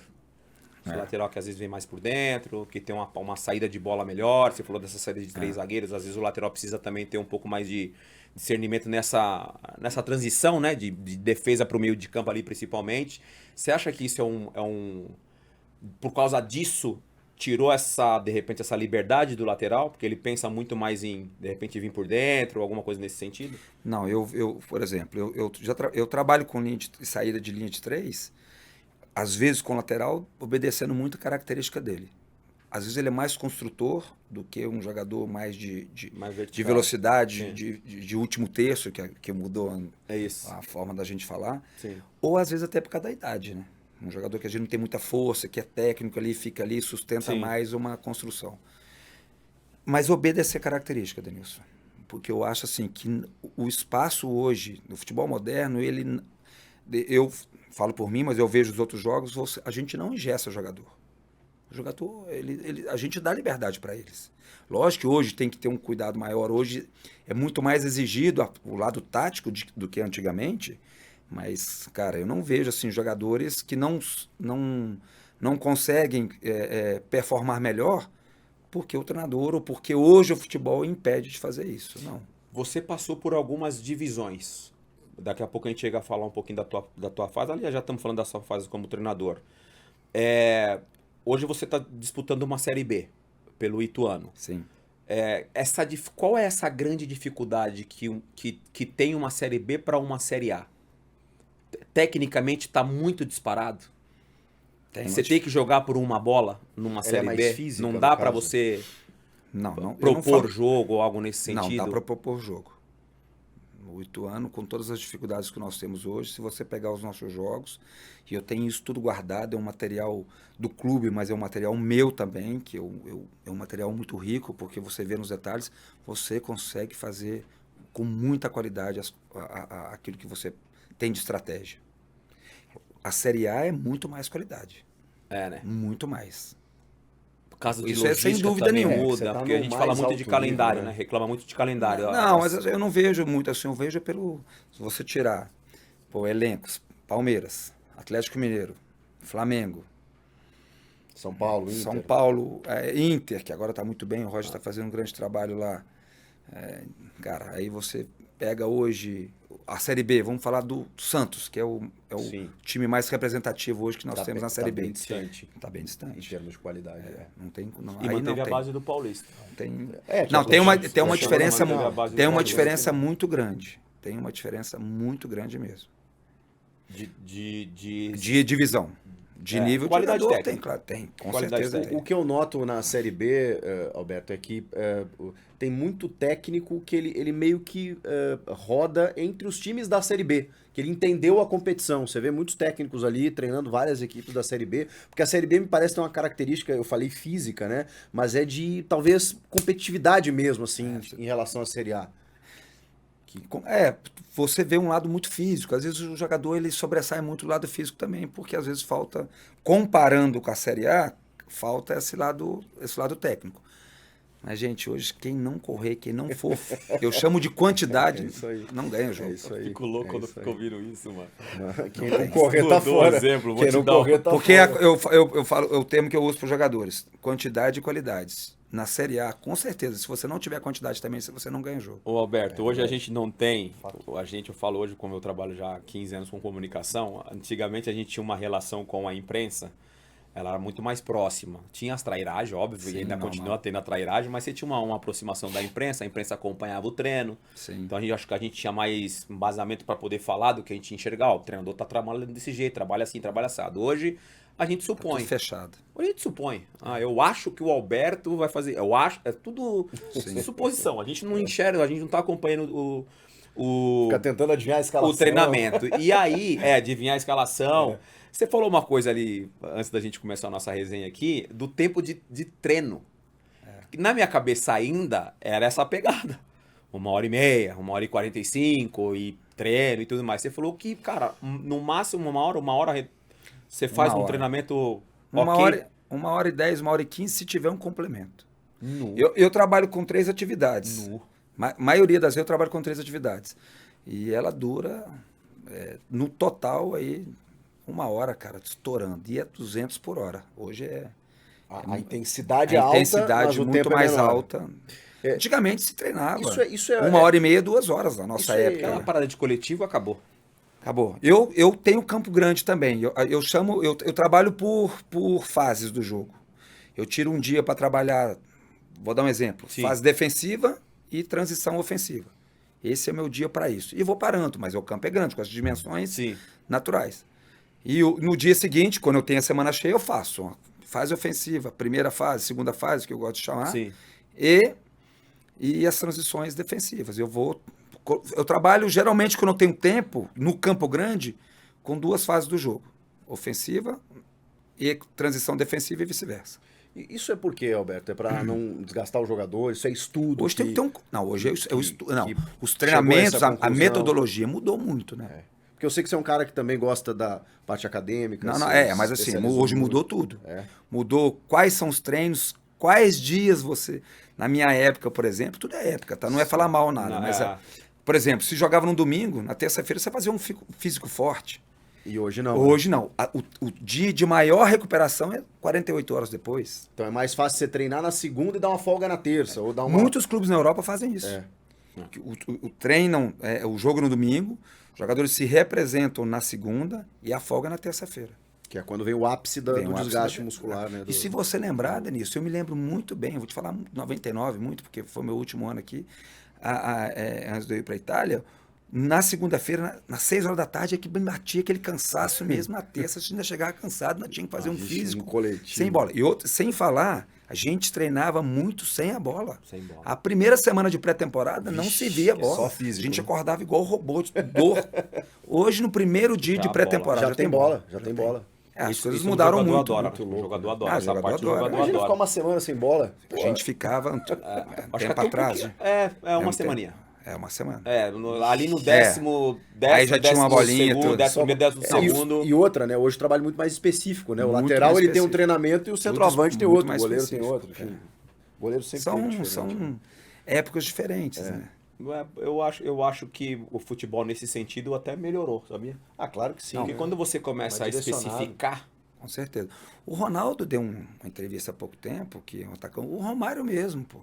Esse lateral que às vezes vem mais por dentro, que tem uma saída de bola melhor. Você falou dessa saída de 3 zagueiros. Às vezes o lateral precisa também ter um pouco mais de discernimento nessa transição, né? De defesa para o meio de campo ali, principalmente. Você acha que isso por causa disso, tirou de repente, essa liberdade do lateral? Porque ele pensa muito mais em, de repente, vir por dentro, ou alguma coisa nesse sentido? Não, por exemplo, eu trabalho com saída de linha de 3, às vezes com lateral, obedecendo muito a característica dele. Às vezes ele é mais construtor do que um jogador mais de velocidade, de último terço, que mudou a forma da gente falar. Sim. Ou às vezes até por causa da idade, né? Um jogador que a gente não tem muita força, que é técnico ali, fica ali, sustenta mais uma construção. Mas obedecer a característica, Denilson. Porque eu acho assim que o espaço hoje, no futebol moderno, eu falo por mim, mas eu vejo os outros jogos, a gente não engessa o jogador. O jogador, a gente dá liberdade para eles. Lógico que hoje tem que ter um cuidado maior. Hoje é muito mais exigido o lado tático do que antigamente. Mas, cara, eu não vejo assim, jogadores que não conseguem performar melhor porque o treinador ou porque hoje o futebol impede de fazer isso. Não. Você passou por algumas divisões. Daqui a pouco a gente chega a falar um pouquinho da tua fase. Aliás, já estamos falando da sua fase como treinador. Hoje você está disputando uma Série B pelo Ituano. Sim. Qual é essa grande dificuldade que tem uma Série B para uma Série A? Tecnicamente está muito disparado? Você tem que jogar por uma bola numa Série B? Física, não dá para você propor jogo ou algo nesse sentido? Não, dá para propor jogo. O Ituano, com todas as dificuldades que nós temos hoje, se você pegar os nossos jogos, e eu tenho isso tudo guardado, é um material do clube, mas é um material meu também, que é um material muito rico, porque você vê nos detalhes, você consegue fazer com muita qualidade aquilo que você tem de estratégia. A Série A é muito mais qualidade. Né? Muito mais. Por causa de isso é sem dúvida nenhuma. Muda, porque a gente fala muito de calendário, né? Reclama muito de calendário. Não, mas eu não vejo muito assim. Eu vejo se você tirar elencos, Palmeiras, Atlético Mineiro, Flamengo, São Paulo, Inter. São Paulo, Inter, que agora está muito bem, o Roger está fazendo um grande trabalho lá. Cara, aí você pega hoje a Série B, vamos falar do Santos, que é o time mais representativo hoje que nós temos na Série B. Está bem distante. Em termos de qualidade. Não tem, e manteve a base do Paulista. Tem uma diferença muito grande. Tem uma diferença muito grande mesmo. De divisão. De nível de jogador tem, com certeza tem. O que eu noto na Série B, Alberto, é que tem muito técnico que ele meio que roda entre os times da Série B, que ele entendeu a competição. Você vê muitos técnicos ali treinando várias equipes da Série B, porque a Série B me parece ter uma característica, eu falei física, né? Mas é de, talvez, competitividade mesmo, assim, em relação à Série A. Você vê um lado muito físico. Às vezes o jogador ele sobressai muito do lado físico também, porque às vezes falta, comparando com a Série A, falta esse lado técnico. Mas, gente, hoje quem não correr, quem não for, eu chamo de quantidade, não ganha o jogo. Fico louco quando fico ouvindo isso, mano. Quem não correr tá fora. Exemplo, quem não correr tá porque fora. eu falo, o termo que eu uso para os jogadores, quantidade e qualidades. Na Série A, com certeza, se você não tiver quantidade também, você não ganha o jogo. Ô Alberto, hoje a gente não tem, eu falo hoje como eu trabalho já há 15 anos com comunicação, antigamente a gente tinha uma relação com a imprensa, ela era muito mais próxima. Tinha as trairagens, óbvio, e ainda continua tendo a trairagem, mas você tinha uma aproximação da imprensa, a imprensa acompanhava o treino. Sim. Então acho que a gente tinha mais embasamento para poder falar do que a gente enxergar. O treinador tá trabalhando desse jeito, trabalha assim, trabalha assado. Hoje a gente supõe. Tá tudo fechado. Hoje a gente supõe. Eu acho que o Alberto vai fazer. Eu acho. É tudo suposição. A gente não enxerga, a gente não tá acompanhando Fica tentando adivinhar a escalação. O treinamento. E aí, adivinhar a escalação. Você falou uma coisa ali, antes da gente começar a nossa resenha aqui, do tempo de treino. Na minha cabeça ainda era essa pegada. 1h30, 1h45 e treino e tudo mais. Você falou que, cara, no máximo uma hora você faz um treinamento ok. 1h10, 1h15 se tiver um complemento. Eu trabalho com 3 atividades. Maioria das vezes eu trabalho com 3 atividades. E ela dura no total, aí, 1 hora, cara, estourando. Ia 200 por hora. Hoje A intensidade é alta, a intensidade mas o muito tempo é mais menor. alta. Antigamente se treinava. Isso é 1h30, 2 horas na nossa Isso é- época. Aquela parada de coletivo acabou. Acabou. Eu tenho Campo Grande também. Eu trabalho por fases do jogo. Eu tiro um dia para trabalhar, vou dar um exemplo, Sim. fase defensiva e transição ofensiva. Esse é meu dia para isso. E vou parando, mas o campo é grande, com as dimensões Sim. naturais. E no dia seguinte, quando eu tenho a semana cheia, eu faço uma fase ofensiva, primeira fase, segunda fase, que eu gosto de chamar, Sim. e as transições defensivas. Eu trabalho, geralmente, quando eu tenho tempo, no Campo Grande, com 2 fases do jogo. Ofensiva e transição defensiva e vice-versa. Isso é por quê, Alberto? É para não desgastar o jogador? Isso é estudo? Hoje tem que ter um... Não, hoje eu estudo... Não, os chegou a treinamentos, essa a conclusão? metodologia mudou muito, né? Porque eu sei que você é um cara que também gosta da parte acadêmica. Não, você mas assim, especializou hoje muito. mudou tudo. É. Mudou quais são os treinos, quais dias você... Na minha época, por exemplo, tudo é época, tá? Não é falar mal nada, Não, mas... é. Por exemplo, se jogava no domingo, na terça-feira você fazia um físico forte. E hoje não. Hoje não. O dia de maior recuperação é 48 horas depois. Então é mais fácil você treinar na segunda e dar uma folga na terça. Ou dar uma... Muitos clubes na Europa fazem isso. É. Treinam o jogo no domingo, os jogadores se representam na segunda e a folga na terça-feira. Que é quando vem o ápice Vem do o ápice desgaste da- muscular, né? E se você lembrar, Denilson, eu me lembro muito bem, eu vou te falar 99 muito, porque foi meu último ano aqui, antes de eu ir para a Itália. Na segunda-feira, nas 6 horas da tarde, é que batia aquele cansaço mesmo na terça. A gente ainda chegava cansado, nós tinha que fazer um gente, físico um coletivo. sem bola. E sem falar, a gente treinava muito sem a bola. Sem bola. A primeira semana de pré-temporada não se via bola. só físico, A gente né? acordava igual robô de dor. Hoje, no primeiro dia Já de a pré-temporada, Já tem bola, já tem bola. As Isso- coisas isso mudaram o jogador muito. Adora, muito o louco. jogador adora. Ah, Essa jogador parte o adora. jogador Imagina ficar adora. uma semana sem bola. A gente ficava Acho que tempo até um atrás. pouquinho- É uma um semaninha. É uma semana. Ali no décimo Aí já tinha uma bolinha, segundo, tudo. décimo primeiro, décimo segundo. E outra, né? Hoje o trabalho é muito mais específico, né? O Muito lateral mais ele tem um específico. treinamento e o centroavante tem muito outro, o mais goleiro tem específico, outro. Enfim. O goleiro sempre tem diferente, São né? épocas diferentes, né? Eu acho que o futebol, nesse sentido, até melhorou, sabia? Ah, claro que sim. Porque né? quando você começa a Mais direcionado. especificar... Com certeza. O Ronaldo deu uma entrevista há pouco tempo, que é um atacante. O Romário mesmo, pô.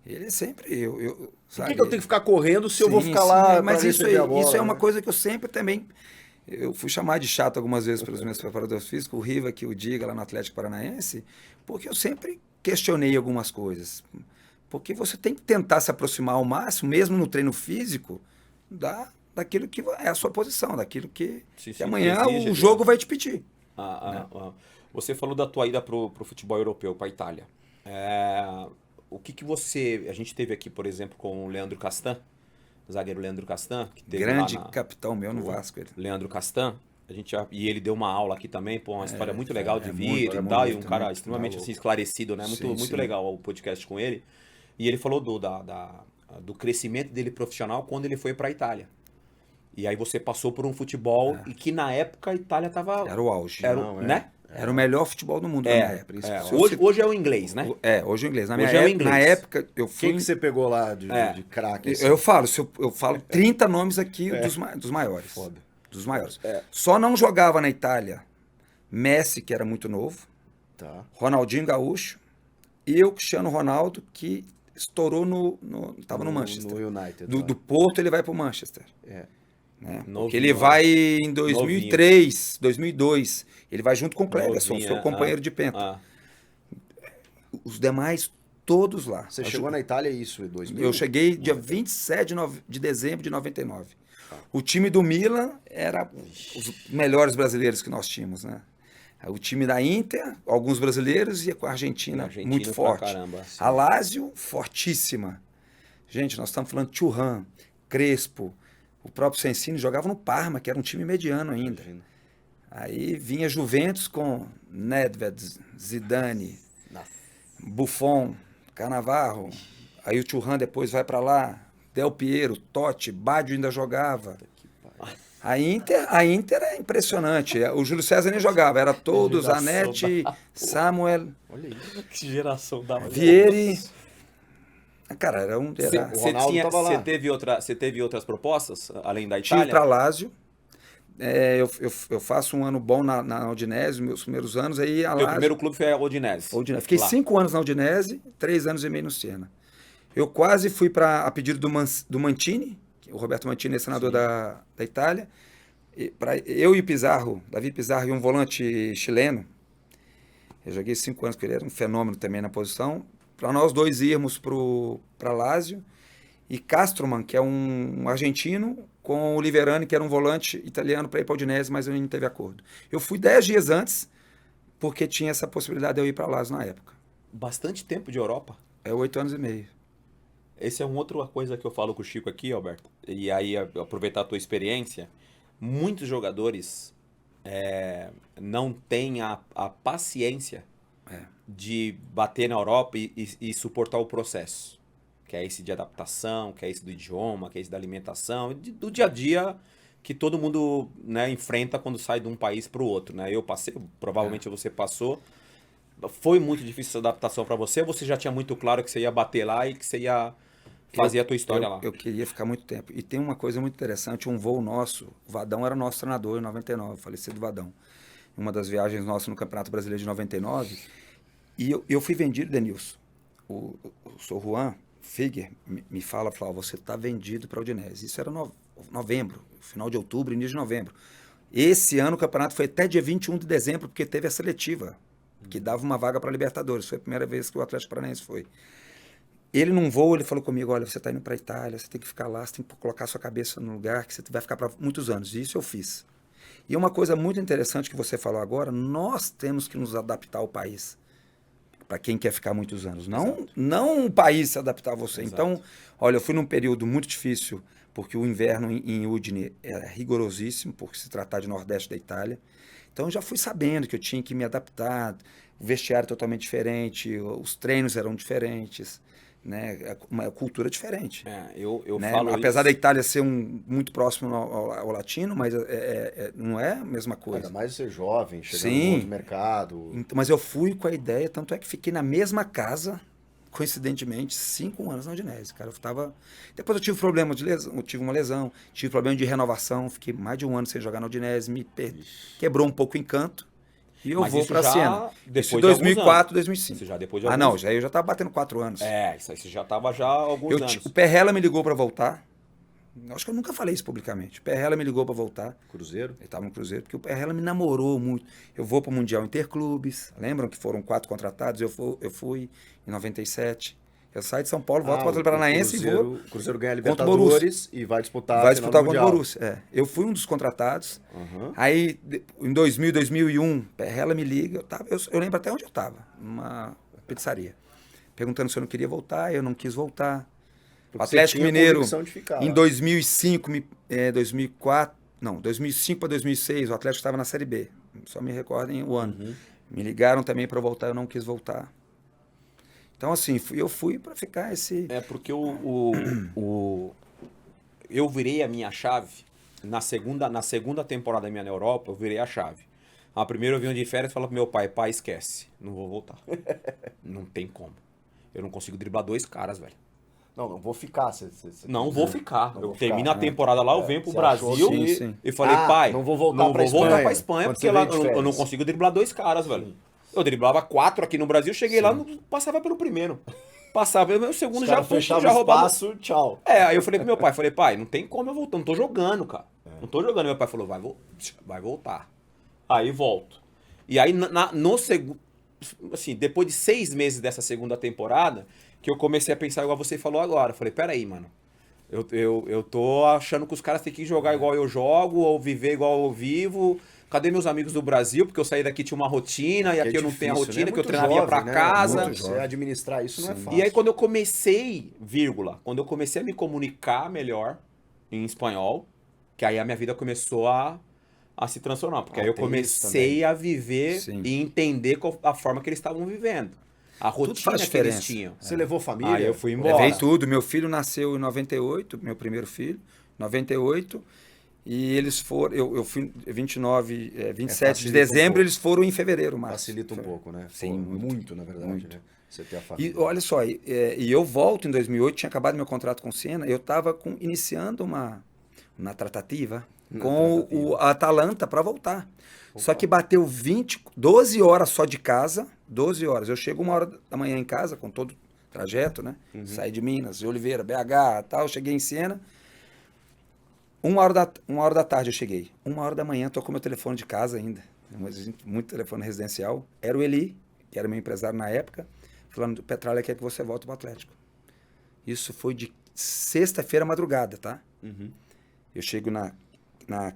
Ele sempre... Por sabe, que eu tenho que ficar correndo se eu vou Sim, ficar sim, lá mas pra isso receber a bola? é uma né? coisa que eu sempre também... Eu fui chamado de chato algumas vezes pelos meus preparadores físicos, o Riva, que o Diga, lá no Atlético Paranaense, porque eu sempre questionei algumas coisas. Porque você tem que tentar se aproximar ao máximo, mesmo no treino físico, daquilo que é a sua posição, daquilo que amanhã exige, o jogo vai te pedir. Você falou da tua ida pro futebol europeu, para a Itália. O que você... A gente teve aqui, por exemplo, com o Leandro Castan, o zagueiro Leandro Castan, que teve Grande lá capitão meu no Vasco. Ele. Leandro Castan. E ele deu uma aula aqui também, pô, uma história muito legal de vida muito, e tal, e um muito, cara muito, extremamente muito assim, esclarecido, né? Sim, Muito sim. legal o podcast com ele. E ele falou do crescimento dele profissional quando ele foi para a Itália. E aí você passou por um futebol e que na época a Itália tava... Era o auge. né? Era o melhor futebol do mundo na minha época. Hoje é o inglês, né? Hoje é o inglês. Na minha Hoje é o época, inglês. na época, eu fui... Quem que você pegou lá de craque? assim? Eu falo 30 nomes aqui dos maiores. Foda. Dos maiores. Só não jogava na Itália Messi, que era muito novo, Tá. Ronaldinho Gaúcho, e o Cristiano Ronaldo, que estourou estava no Manchester. No United. Do Porto ele vai para o Manchester. É. Né? Novinho, Porque ele vai em 2003, 2002. Ele vai junto com o Cleberson, Novinho, seu companheiro de penta. Ah. Os demais, todos lá. Você chegou na Itália isso, em 2000? Eu cheguei dia 27 de dezembro de 99. O time do Milan era os melhores brasileiros que nós tínhamos, né? O time da Inter, alguns brasileiros, e a Argentina, muito pra forte. caramba, sim. A Lazio, fortíssima. Gente, nós estamos falando de Thuram, Crespo, o próprio Sensini jogava no Parma, que era um time mediano ainda. Aí vinha Juventus com Nedved, Zidane, Buffon, Cannavaro. Aí o Thuram depois vai para lá, Del Piero, Totti, Baggio ainda jogava. A Inter é impressionante. O Júlio César nem jogava, era todos, Zanetti, Samuel, Olha isso. Que geração da... Vieri. Cara, era um... O Ronaldo tava lá. Você teve outras propostas, além da Tive Itália? para Lazio. eu faço um ano bom na Udinese, meus primeiros anos, aí a Meu Lazio... primeiro clube foi a Udinese. Fiquei Lá. 5 anos na Udinese, 3 anos e meio no Siena. Eu quase fui a pedido do Mantini, o Roberto Mantini é senador da Itália, eu e o Davi Pizarro e um volante chileno. Eu joguei 5 anos com ele, era um fenômeno também na posição. Para nós dois irmos para Lazio. E Castroman, que é um argentino, com o Liverani, que era um volante italiano, para ir para a Udinese, mas não teve acordo. Eu fui 10 dias antes, porque tinha essa possibilidade de eu ir para Lazio na época. Bastante tempo de Europa. 8 anos e meio. Esse é uma outra coisa que eu falo com o Chico aqui, Alberto. E aí, aproveitar a tua experiência. Muitos jogadores não têm a paciência de bater na Europa e suportar o processo. Que é esse de adaptação, que é esse do idioma, que é esse da alimentação, do dia a dia que todo mundo, né, enfrenta quando sai de um país para o outro. Né? Eu passei, provavelmente você passou. Foi muito difícil essa adaptação para você? Ou você já tinha muito claro que você ia bater lá e que você ia fazer a tua história lá? Eu queria ficar muito tempo. E tem uma coisa muito interessante, um voo nosso, o Vadão era nosso treinador em 99, falecido Vadão. Uma das viagens nossas no Campeonato Brasileiro de 99. E eu fui vendido, Denilson. O Sr. Juan Figuer me fala, você está vendido para a Udinese. Isso era novembro, final de outubro, início de novembro. Esse ano o campeonato foi até dia 21 de dezembro, porque teve a seletiva, que dava uma vaga para a Libertadores. Foi a primeira vez que o Atlético Paranaense foi. Ele num voo, ele falou comigo, olha, você está indo para a Itália, você tem que ficar lá, você tem que colocar sua cabeça no lugar que você vai ficar para muitos anos. E isso eu fiz. E uma coisa muito interessante que você falou agora, nós temos que nos adaptar ao país. Para quem quer ficar muitos anos. Não o país se adaptar a você. Exato. Então, olha, eu fui num período muito difícil, porque o inverno em Udine era rigorosíssimo, por se tratar de nordeste da Itália. Então, eu já fui sabendo que eu tinha que me adaptar, o vestiário totalmente diferente, os treinos eram diferentes, né? Uma cultura diferente. Eu né? falo Apesar isso. da Itália ser muito próximo ao latino, mas não é a mesma coisa. Ainda mais ser jovem, chegando Sim. no outro mercado. Então, mas eu fui com a ideia, tanto é que fiquei na mesma casa, coincidentemente, 5 anos na Udinese. Cara, depois eu tive problema de lesão, eu tive uma lesão, tive problema de renovação, fiquei mais de 1 ano sem jogar na Udinese, quebrou um pouco o encanto. E eu vou para a Siena. Isso em 2004, 2005. Isso já depois de eu já estava batendo 4 anos. Isso aí você já estava já há alguns anos. O Perrella me ligou para voltar. Acho que eu nunca falei isso publicamente. O Perrella me ligou para voltar. Cruzeiro? Ele estava no Cruzeiro, porque o Perrella me namorou muito. Eu vou para o Mundial Interclubes. Lembram que foram 4 contratados? Eu fui em 97. Eu saio de São Paulo, volto para o Atlético Paranaense e vou. O Cruzeiro ganha a contra o Libertadores e vai disputar contra o Mundial. Borussia. Eu fui um dos contratados. Aí, em 2000, 2001, Perrella me liga. Eu lembro até onde eu estava, numa pizzaria. Perguntando se eu não queria voltar, eu não quis voltar. O Atlético Mineiro, em 2005, 2005 para 2006, o Atlético estava na Série B. Só me recordem o ano. Me ligaram também para voltar, eu não quis voltar. Então, assim, eu fui para ficar esse... Porque eu virei a minha chave, na segunda temporada minha na Europa, eu virei a chave. A primeira eu vim de férias e falei pro meu pai, esquece, não vou voltar. Não tem como. Eu não consigo driblar 2 caras, velho. Não vou ficar. Não vou ficar. Eu termino a né? temporada lá, eu venho pro Brasil sim. e falei, pai, não vou voltar pra Espanha, porque lá eu não consigo driblar 2 caras, velho. Eu driblava 4 aqui no Brasil, cheguei lá, não passava pelo primeiro. Passava pelo meu segundo, já roubava. Espaço, tchau. Aí eu falei pro meu pai, pai, não tem como eu voltar, não tô jogando, cara. Não tô jogando. Meu pai falou, vai voltar. Aí volto. E aí, assim, depois de 6 meses dessa segunda temporada, que eu comecei a pensar igual você falou agora. Eu falei, peraí, mano. Eu tô achando que os caras têm que jogar igual eu jogo, ou viver igual eu vivo. Cadê meus amigos do Brasil? Porque eu saí daqui, tinha uma rotina, e aqui eu não tenho a rotina, que eu treinava ia pra casa. Você administrar isso não é fácil. E aí quando eu comecei, quando eu comecei a me comunicar melhor em espanhol, que aí a minha vida começou a se transformar. Porque aí eu comecei a viver e entender a forma que eles estavam vivendo. A rotina que eles tinham. Você levou família? Aí eu fui embora. Levei tudo. Meu filho nasceu em 98, meu primeiro filho, 98. E eles foram, eu fui 27 de dezembro, eles foram em fevereiro, março. Facilita um pouco, né? Sim, muito, na verdade, muito. né? Você ter a família. E olha só, e eu volto em 2008, tinha acabado meu contrato com o Siena, eu estava iniciando uma tratativa com a Atalanta para voltar. Só que bateu 12 horas só de casa, 12 horas. Eu chego 1h da manhã em casa, com todo o trajeto, né? Saí de Minas, de Oliveira, BH, tal, cheguei em Siena. 1h da tarde eu cheguei. 1h da manhã, tô com meu telefone de casa ainda. Muito telefone residencial. Era o Eli, que era meu empresário na época, falando, Petralha quer que você volte pro Atlético. Isso foi de sexta-feira madrugada, tá? Eu chego na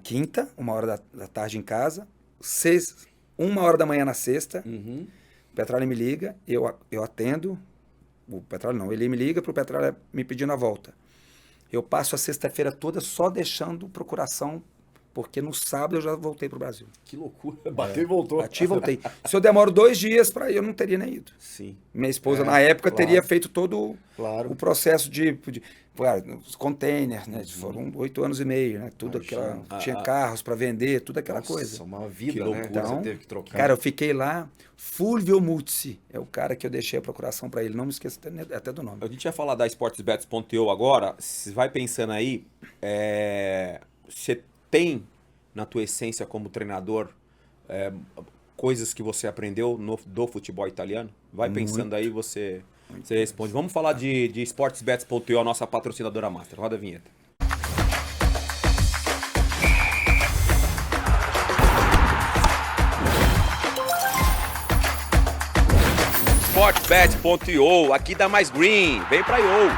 quinta, 1h da tarde em casa, 1h da manhã na sexta, o Petralha me liga, eu atendo, o Petralha não, ele me liga pro Petralha me pedindo a volta. Eu passo a sexta-feira toda só deixando procuração, porque no sábado eu já voltei pro Brasil. Que loucura. Bateu e voltou. Bati e voltei. Se eu demoro 2 dias para ir, eu não teria nem ido. Sim. Minha esposa, na época, claro. teria feito todo Claro. o processo os containers, né? Foram 8 anos e meio, né? Tudo aquela... Tinha carros para vender, tudo aquela coisa. Uma vida, Que loucura, né? Então, Você teve que trocar. cara, eu fiquei lá. Fulvio Muzzi é o cara que eu deixei a procuração para ele. Não me esqueça até do nome. A gente vai falar da SportsBets.io agora. Você vai pensando aí, você tem na tua essência como treinador coisas que você aprendeu do futebol italiano? Vai pensando aí, você responde. Vamos falar de SportsBets.io, a nossa patrocinadora master. Roda a vinheta. SportsBet.io, aqui dá mais green, vem pra IO.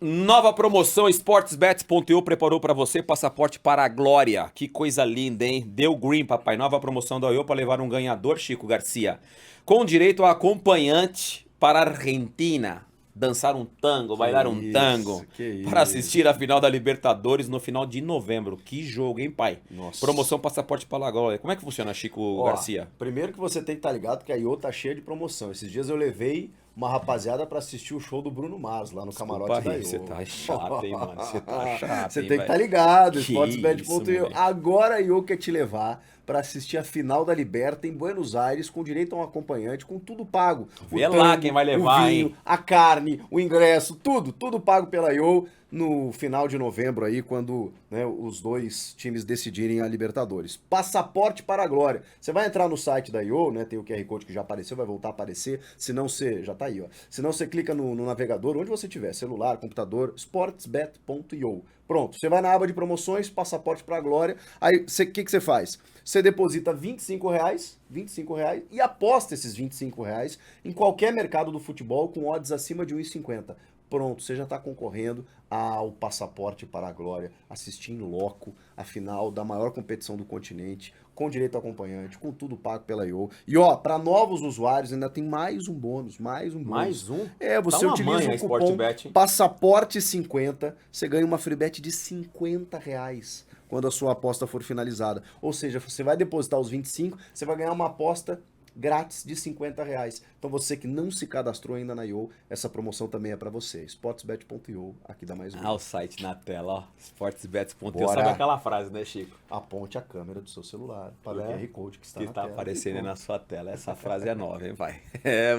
Nova promoção SportsBets.io preparou pra você passaporte para a glória. Que coisa linda, hein? Deu green, papai. Nova promoção da IO para levar um ganhador, Chico Garcia. Com direito a acompanhante para a Argentina. Dançar um tango, bailar um tango. Para assistir a final da Libertadores no final de novembro. Que jogo, hein, pai? Nossa. Promoção passaporte para a glória. Como é que funciona, Chico Garcia? Primeiro que você tem que estar ligado que a IO tá cheia de promoção. Esses dias eu levei uma rapaziada pra assistir o show do Bruno Mars lá no camarote da IO. Você tá chato, hein, mano? Você tá chato, Você hein, tem que estar velho? ligado. Que SportsBet.io. isso, moleque. Agora a IO quer te levar pra assistir a final da Liberta em Buenos Aires com direito a um acompanhante, com tudo pago. Vê lá quem vai levar, o vinho, hein? a carne, o ingresso, tudo pago pela IO no final de novembro aí, quando, né, os dois times decidirem a Libertadores. Passaporte para a glória. Você vai entrar no site da IO, né, tem o QR Code que já apareceu, vai voltar a aparecer, se não você, já tá aí, ó. Se não você clica no navegador, onde você tiver, celular, computador, sportsbet.io. Pronto, você vai na aba de promoções, passaporte para a glória, aí o que você faz? Você deposita R$25 e aposta esses R$25 em qualquer mercado do futebol com odds acima de 1,50. Pronto, você já está concorrendo ao passaporte para a glória, assistir em loco a final da maior competição do continente, com direito a acompanhante, com tudo pago pela IO. E ó, para novos usuários ainda tem mais um bônus, mais um bônus. Mais um? Você Dá uma utiliza manha, o cupom SportBet, hein? passaporte50, você ganha uma free bet de R$50 quando a sua aposta for finalizada. Ou seja, você vai depositar os 25, você vai ganhar uma aposta grátis de R$50. Então você que não se cadastrou ainda na IO, essa promoção também é para você. Sportsbet.io, aqui dá mais um. Ah, o site na tela, ó. SportsBets.io. Bora. Sabe aquela frase, né, Chico? Aponte a câmera do seu celular para o QR Code que está Que na tá tela. aparecendo aí na sua tela. Essa frase é nova, hein, pai?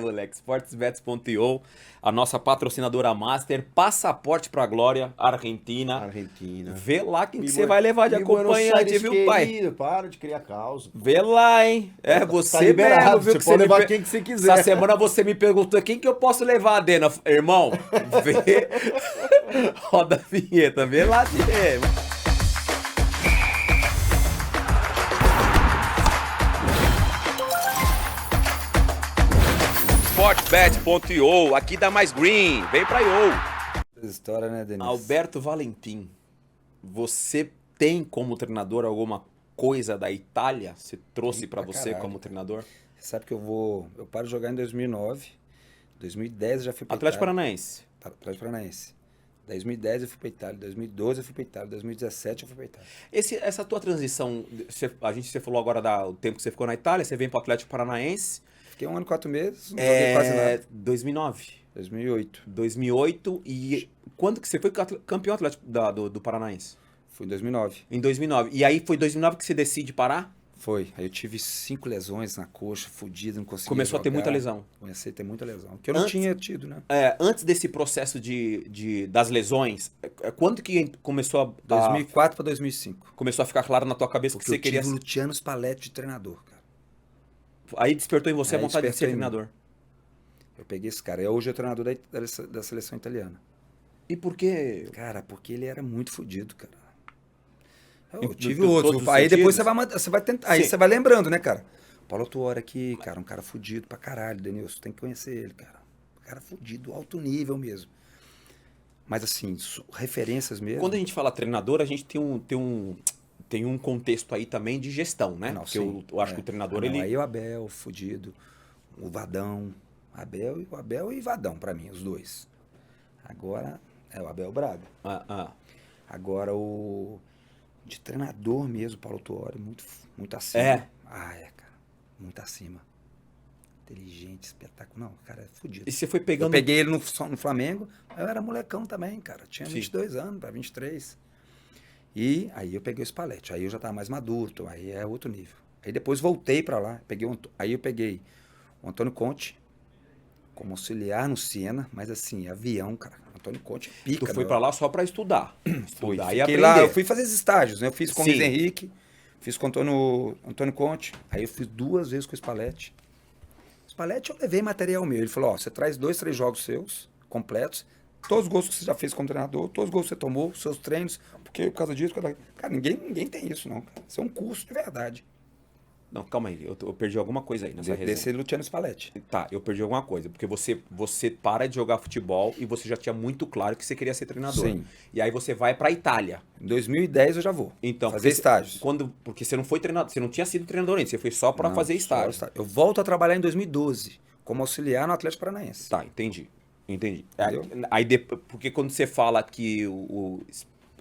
Moleque. SportsBets.io, a nossa patrocinadora master, passaporte pra glória, Argentina. Argentina. Vê lá quem que você vai levar de acompanhante, viu, pai? Para de criar causa. Vê lá, hein? Você Tá liberado, mesmo, viu? você Que pode me levar quem que você quiser. Essa semana você me perguntou quem que eu posso levar, Dena. Irmão, vê. Roda a vinheta, vê lá mesmo. SportBet.io, aqui dá mais green, vem pra IO. História, né, Denis? Alberto Valentim, você tem como treinador alguma coisa da Itália? Você trouxe pra você caralho, como treinador? Você sabe que eu paro de jogar em 2009, 2010 eu já fui pra Atlético Itália. Paranaense. Atlético Paranaense. 2010 eu fui pra Itália, 2012 eu fui pra Itália, 2017 eu fui pra Itália. Essa tua transição, você falou agora do tempo que você ficou na Itália, você vem pro Atlético Paranaense. Fiquei 1 ano e 4 meses, não joguei quase nada. 2009. 2008. 2008 e quando que você foi campeão atlético do Paranaense? Fui em 2009. Em 2009. E aí foi em 2009 que você decide parar? Foi. Aí eu tive 5 lesões na coxa, fodido, não conseguia Começou a ter muita lesão. Comecei a ter muita lesão. Que eu não tinha tido, né? Antes desse processo das lesões, quando que começou a... 2004 para 2005. Começou a ficar claro na tua cabeça que você queria... Eu tive o Luciano Spalletti de treinador, cara. Aí despertou em você a Aí vontade de ser despertou em mim. treinador. Eu peguei esse cara. Hoje é o treinador da seleção italiana. E por quê? Cara, porque ele era muito fodido, cara. Em Eu tive todos outros. os Aí depois sentidos? você vai tentar. Aí Sim. você vai lembrando, né, cara? Paulo Autuori aqui, cara, um cara fudido pra caralho, Denilson. Tem que conhecer ele, cara. Um cara fudido, alto nível mesmo. Mas assim, referências mesmo. Quando a gente fala treinador, a gente tem um contexto aí também de gestão, né? Não, Porque sim. eu acho que o treinador, Não, ele... Aí o Abel, fudido. O Vadão. O Abel e Vadão, pra mim, os dois. Agora é o Abel Braga. Agora de treinador mesmo, Paulo Autuori, muito acima. É? Cara. Muito acima. Inteligente, espetacular. Não, o cara é fudido. E você foi Eu pegando... peguei ele no Flamengo, eu era molecão também, cara. Tinha Sim. 22 anos para 23. E aí eu peguei o Spalletti. Aí eu já tava mais maduro, então aí é outro nível. Aí depois voltei para lá. Aí eu peguei o Antônio Conte como auxiliar no Siena, mas assim, avião, cara. Antônio Conte é pica. Tu foi pra lá só pra estudar. Fui. Estudar e Fiquei aprender. lá, eu fui fazer os estágios, né? Eu fiz com o Sim. Luiz Henrique, fiz com o Antônio Conte. Aí eu fiz 2 vezes com o Spalletti. O Spalletti eu levei material meu. Ele falou, você traz 2, 3 jogos seus, completos, todos os gols que você já fez como treinador, todos os gols que você tomou, seus treinos, porque por causa disso... Cara, ninguém tem isso, não. Cara. Isso é um curso de verdade. Não, calma aí. Eu perdi alguma coisa aí nessa resenha. Desse Luciano Spalletti. Tá, eu perdi alguma coisa. Porque você para de jogar futebol e você já tinha muito claro que você queria ser treinador. Sim. E aí você vai pra Itália. Em 2010 eu já vou Então, fazer estágios. Porque você não foi treinador, você não tinha sido treinador ainda, você foi só pra Não, fazer só estágio. estágio. Eu volto a trabalhar em 2012, como auxiliar no Atlético Paranaense. Tá, entendi. Entendeu? Porque quando você fala que o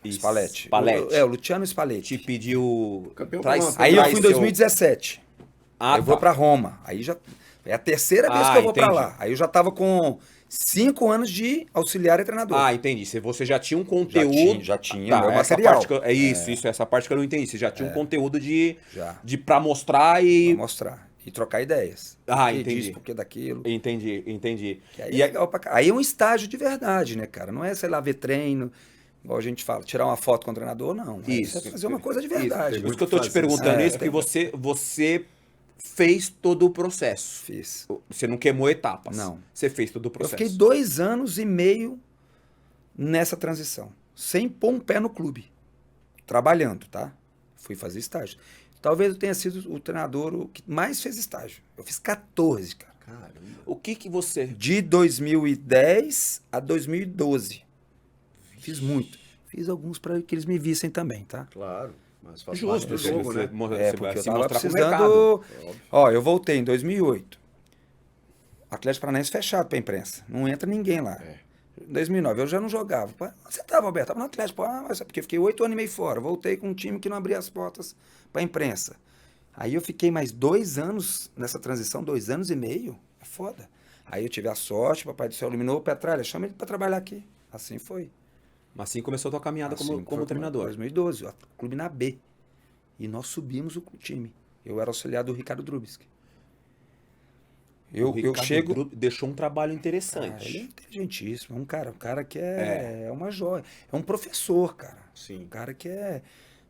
Spalletti. Spalletti O Luciano Spalletti. te pediu... Campeão traz- com uma- Aí eu traz fui em seu- 2017. Ah, eu vou tá. pra Roma. Aí já é a terceira vez que eu vou pra entendi. lá. Aí eu já tava com 5 anos de auxiliar e treinador. Ah, entendi. Você já tinha um conteúdo... Já tinha meu essa material. parte essa parte que eu não entendi. Você já tinha um conteúdo Já. pra mostrar e... Pra mostrar. E trocar ideias. Ah, Por que entendi. disso, por que daquilo. Entendi. Que aí é legal pra caralho. Aí é um estágio de verdade, né, cara? Não é, sei lá, ver treino, igual a gente fala, tirar uma foto com o treinador, não. Isso. É fazer uma coisa de verdade. Por isso que eu tô te perguntando isso, porque você fez todo o processo. Fiz. Você não queimou etapas. Não. Você fez todo o Eu processo. fiquei 2 anos e meio nessa transição, sem pôr um pé no clube, trabalhando, tá? Fui fazer estágio. Talvez eu tenha sido o treinador o que mais fez estágio. Eu fiz 14, cara. Caramba. O que você... De 2010 a 2012. Fiz muito. Fiz alguns para que eles me vissem também, tá? Claro. Mas faz Justo, parte do jogo, né? você Porque vai eu se tava mostrar pro precisando... mercado. Ó, eu voltei em 2008. Atlético Paranaense fechado pra imprensa. Não entra ninguém lá. Em 2009 eu já não jogava. Pô, onde você tava, Alberto? Tava no Atlético. Pô, mas é porque eu fiquei 8 anos e meio fora. Voltei com um time que não abria as portas pra imprensa. Aí eu fiquei mais 2 anos nessa transição, 2 anos e meio. É foda. Aí eu tive a sorte, papai do céu iluminou o Petralha, chama ele pra trabalhar aqui. Assim foi. Mas assim começou a tua caminhada Assim como foi treinador. 2012, o clube na B. E nós subimos o time. Eu era auxiliar do Ricardo Drubsky. Eu Ricardo chego... Drup deixou um trabalho Cara, interessante. ele é inteligentíssimo, um cara que é uma joia. É um professor, cara. Sim. Um cara que é...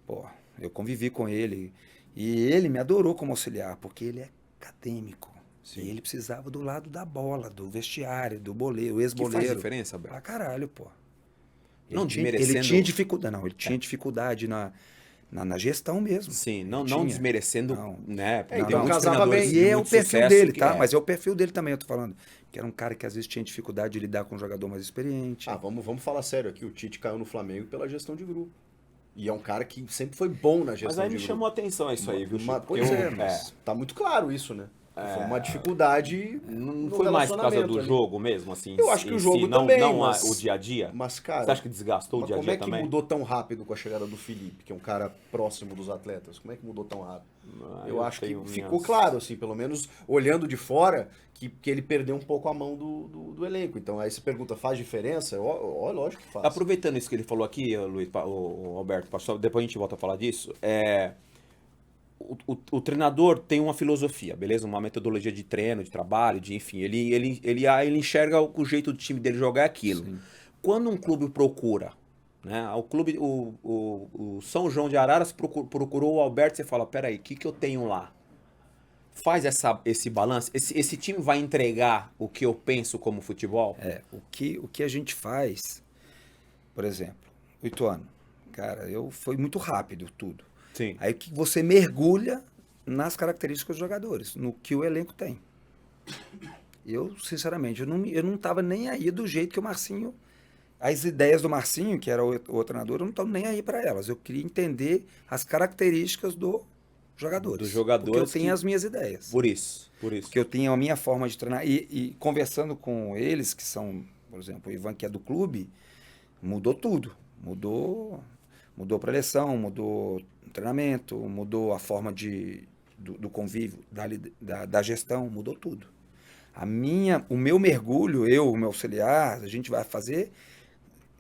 Pô, eu convivi com ele e ele me adorou como auxiliar, porque ele é acadêmico. Sim. E ele precisava do lado da bola, do vestiário, do boleiro, o Que ex-boleiro. faz diferença, Beto? Pra caralho, pô. Não Ele desmerecendo- tinha dificuldade, não, ele tinha dificuldade na gestão mesmo. Sim, não Tinha. desmerecendo, Não. né? Porque então tem muitos casava treinadores bem. de E é o muito perfil sucesso dele, que tá? Mas é o perfil dele também, eu tô falando. Que era um cara que às vezes tinha dificuldade de lidar com um jogador mais experiente. Ah, vamos falar sério aqui. O Tite caiu no Flamengo pela gestão de grupo. E é um cara que sempre foi bom na gestão Mas aí de me grupo. chamou a atenção isso aí, viu, Chico? Mas, Porque pois eu- mas tá muito claro isso, né? Foi uma dificuldade. Não no foi mais por causa do relacionamento ali. jogo mesmo, assim? Eu acho que em o jogo si, não, também, não mas- o dia a dia? Mas, cara. Você acha que desgastou o mas dia a como dia é que também? mudou tão rápido com a chegada do Felipe, que é um cara próximo dos atletas? Como é que mudou tão rápido? Ah, eu acho que tenho ficou minhas- claro, assim, pelo menos olhando de fora, que ele perdeu um pouco a mão do elenco. Então aí você pergunta, faz diferença? Lógico que faz. Aproveitando isso que ele falou aqui, Luiz, o Alberto, depois a gente volta a falar disso. o treinador tem uma filosofia, beleza? Uma metodologia de treino, de trabalho, enfim. Ele enxerga o jeito do time dele jogar aquilo. Sim. Quando um clube procura, né? O São João de Araras procurou o Alberto, você fala, peraí, o que eu tenho lá? Faz esse balanço. Esse time vai entregar o que eu penso como futebol? O que a gente faz, por exemplo, o Ituano, cara, foi muito rápido tudo. Sim. Aí que você mergulha nas características dos jogadores, no que o elenco tem. Eu, sinceramente, eu não tava nem aí do jeito que o Marcinho... As ideias do Marcinho, que era o treinador, eu não estava nem aí para elas. Eu queria entender as características dos jogadores. Porque eu tenho as minhas ideias. Por isso. Porque eu tenho a minha forma de treinar. E conversando com eles, que são, por exemplo, o Ivan, que é do clube, mudou tudo. Mudou a preleção, mudou o treinamento, mudou a forma do convívio, da gestão, mudou tudo. O meu mergulho, o meu auxiliar, a gente vai fazer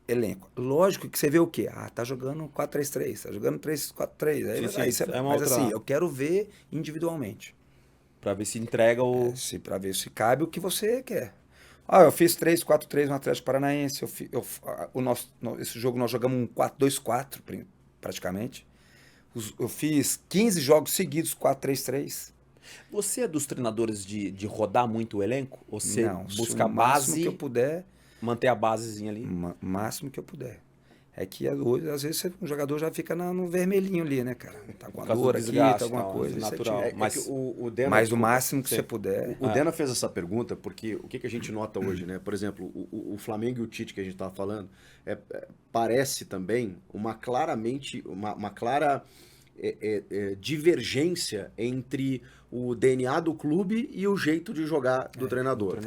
elenco. Lógico que você vê o quê? Tá jogando 4-3-3, tá jogando 3-4-3. Mas assim, eu quero ver individualmente. Pra ver se entrega o... Pra ver se cabe o que você quer. Eu fiz 3-4-3 no Atlético Paranaense. Esse jogo nós jogamos um 4-2-4 praticamente. Eu fiz 15 jogos seguidos 4-3-3. Você é dos treinadores de rodar muito o elenco? Ou você busca a o base, máximo que eu puder, manter a basezinha ali? O máximo que eu puder. É que hoje, às vezes, um jogador já fica no vermelhinho ali, né, cara? Tá com a dor aqui, tá alguma coisa. Natural. Mas o máximo que você puder. O Dena fez essa pergunta porque o que a gente nota hoje, né? Por exemplo, o Flamengo e o Tite que a gente tava falando, parece também uma clara divergência entre o DNA do clube e o jeito de jogar do treinador.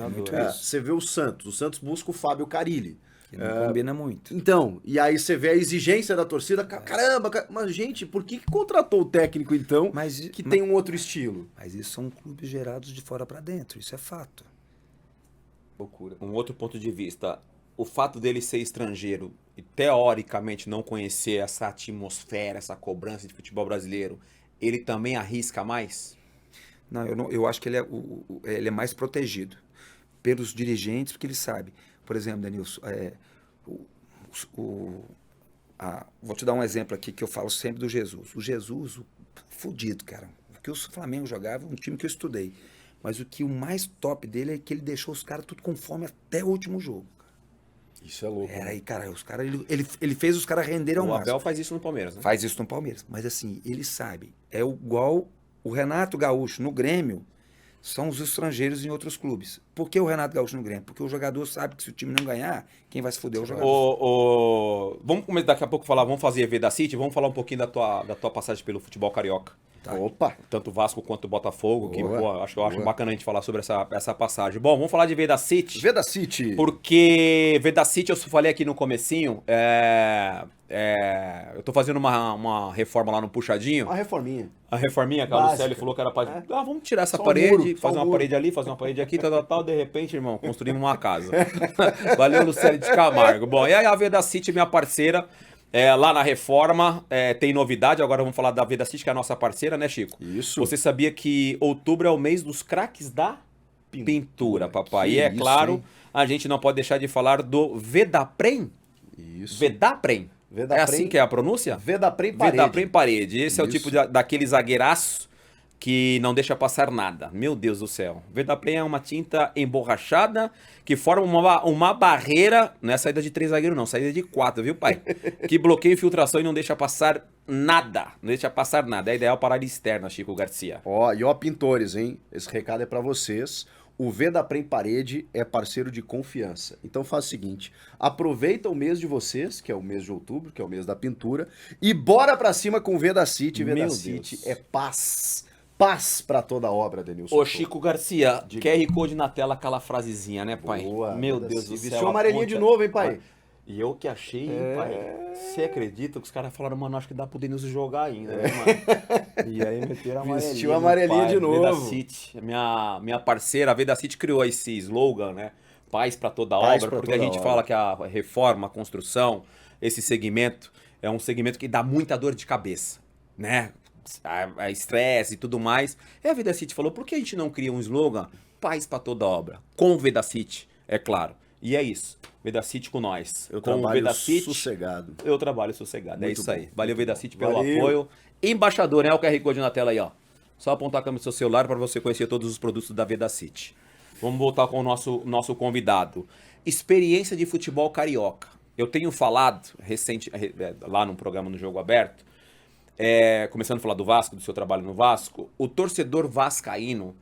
Você vê o Santos busca o Fábio Carille. Que não combina muito. Então, e aí você vê a exigência da torcida, caramba, mas gente, por que contratou o técnico então tem um outro estilo? Mas isso são clubes gerados de fora para dentro, isso é fato. Loucura. Um outro ponto de vista, o fato dele ser estrangeiro e teoricamente não conhecer essa atmosfera, essa cobrança de futebol brasileiro, ele também arrisca mais? Não, eu acho que ele é mais protegido pelos dirigentes, porque ele sabe. Por exemplo, Denilson, vou te dar um exemplo aqui que eu falo sempre do Jesus. O Jesus, fudido, cara. O que o Flamengo jogava, um time que eu estudei. Mas o mais top dele é que ele deixou os caras tudo com fome até o último jogo. Isso é louco. Aí, cara, os caras, ele fez os caras renderem ao máximo. O Abel faz isso no Palmeiras, né? Faz isso no Palmeiras. Mas assim, ele sabe. É igual o Renato Gaúcho no Grêmio, são os estrangeiros em outros clubes. Por que o Renato Gaúcho no Grêmio? Porque o jogador sabe que se o time não ganhar, quem vai se fuder é o jogador. Vamos começar daqui a pouco vamos fazer EV da City, vamos falar um pouquinho da tua passagem pelo futebol carioca. Tá. Opa! Tanto Vasco quanto Botafogo, que eu acho bacana a gente falar sobre essa passagem. Bom, vamos falar de Veda City. Veda City! Porque Veda City, eu falei aqui no comecinho, eu tô fazendo uma reforma lá no Puxadinho. Uma reforminha. A reforminha, que a Lucélia falou que era pra... vamos tirar essa Só parede, fazer uma muro. parede ali, fazer uma parede aqui, tal, de repente, irmão, construímos uma casa. Valeu, Lucélia de Camargo. Bom, e aí a Veda City, minha parceira, lá na reforma, tem novidade, agora vamos falar da Veda City, que é a nossa parceira, né, Chico? Isso. Você sabia que outubro é o mês dos craques da pintura, papai? E isso, claro, hein? a gente não pode deixar de falar do Vedaprem. Isso. Vedaprem. Vedaprem. É assim que é a pronúncia? Vedaprem parede. Vedaprem parede. Esse é o Isso. tipo daquele zagueiraço que não deixa passar nada. Meu Deus do céu. Vedaprem é uma tinta emborrachada que forma uma barreira. Não é saída de 3 zagueiros, não. Saída de 4, viu, pai? Que bloqueia infiltração e não deixa passar nada. Não deixa passar nada. É ideal para a área externa, Chico Garcia. Ó, pintores, hein? Esse recado é pra vocês. O Vedaprem Parede é parceiro de confiança. Então faz o seguinte, aproveita o mês de vocês, que é o mês de outubro, que é o mês da pintura, e bora pra cima com o Veda City. Veda Meu City Deus. é paz. Paz pra toda a obra, Denilson. Ô, Chico Garcia, Diga. QR Code na tela, aquela frasezinha, né, pai? Boa, Meu Veda Deus City. do céu. Vestiu a amarelinho ponta- de novo, hein, pai? E eu que achei, pai. Você acredita que os caras falaram, mano, acho que dá pro Denilson jogar ainda, né, mano? E aí meteram amarelinho. Vestiu amarelinho pai. de novo. Veda City, minha parceira, a Veda City criou esse slogan, né? Paz pra toda Paz obra, pra porque a toda gente obra. fala que a reforma, a construção, esse segmento é um segmento que dá muita dor de cabeça, né? a estresse e tudo mais. E a Vedacity falou, por que a gente não cria um slogan? Paz para toda obra. Com Vedacity, é claro. E é isso. Vedacity com nós. Eu com trabalho Vedacity, sossegado. eu trabalho sossegado. É Muito isso bom, aí. Valeu, Vedacity, pelo Valeu. apoio. Embaixador, né? O QR Code na tela aí, ó. Só apontar a câmera do seu celular para você conhecer todos os produtos da Vedacity. Vamos voltar com o nosso convidado. Experiência de futebol carioca. Eu tenho falado lá no programa no Jogo Aberto, começando a falar do Vasco, do seu trabalho no Vasco, o torcedor vascaíno,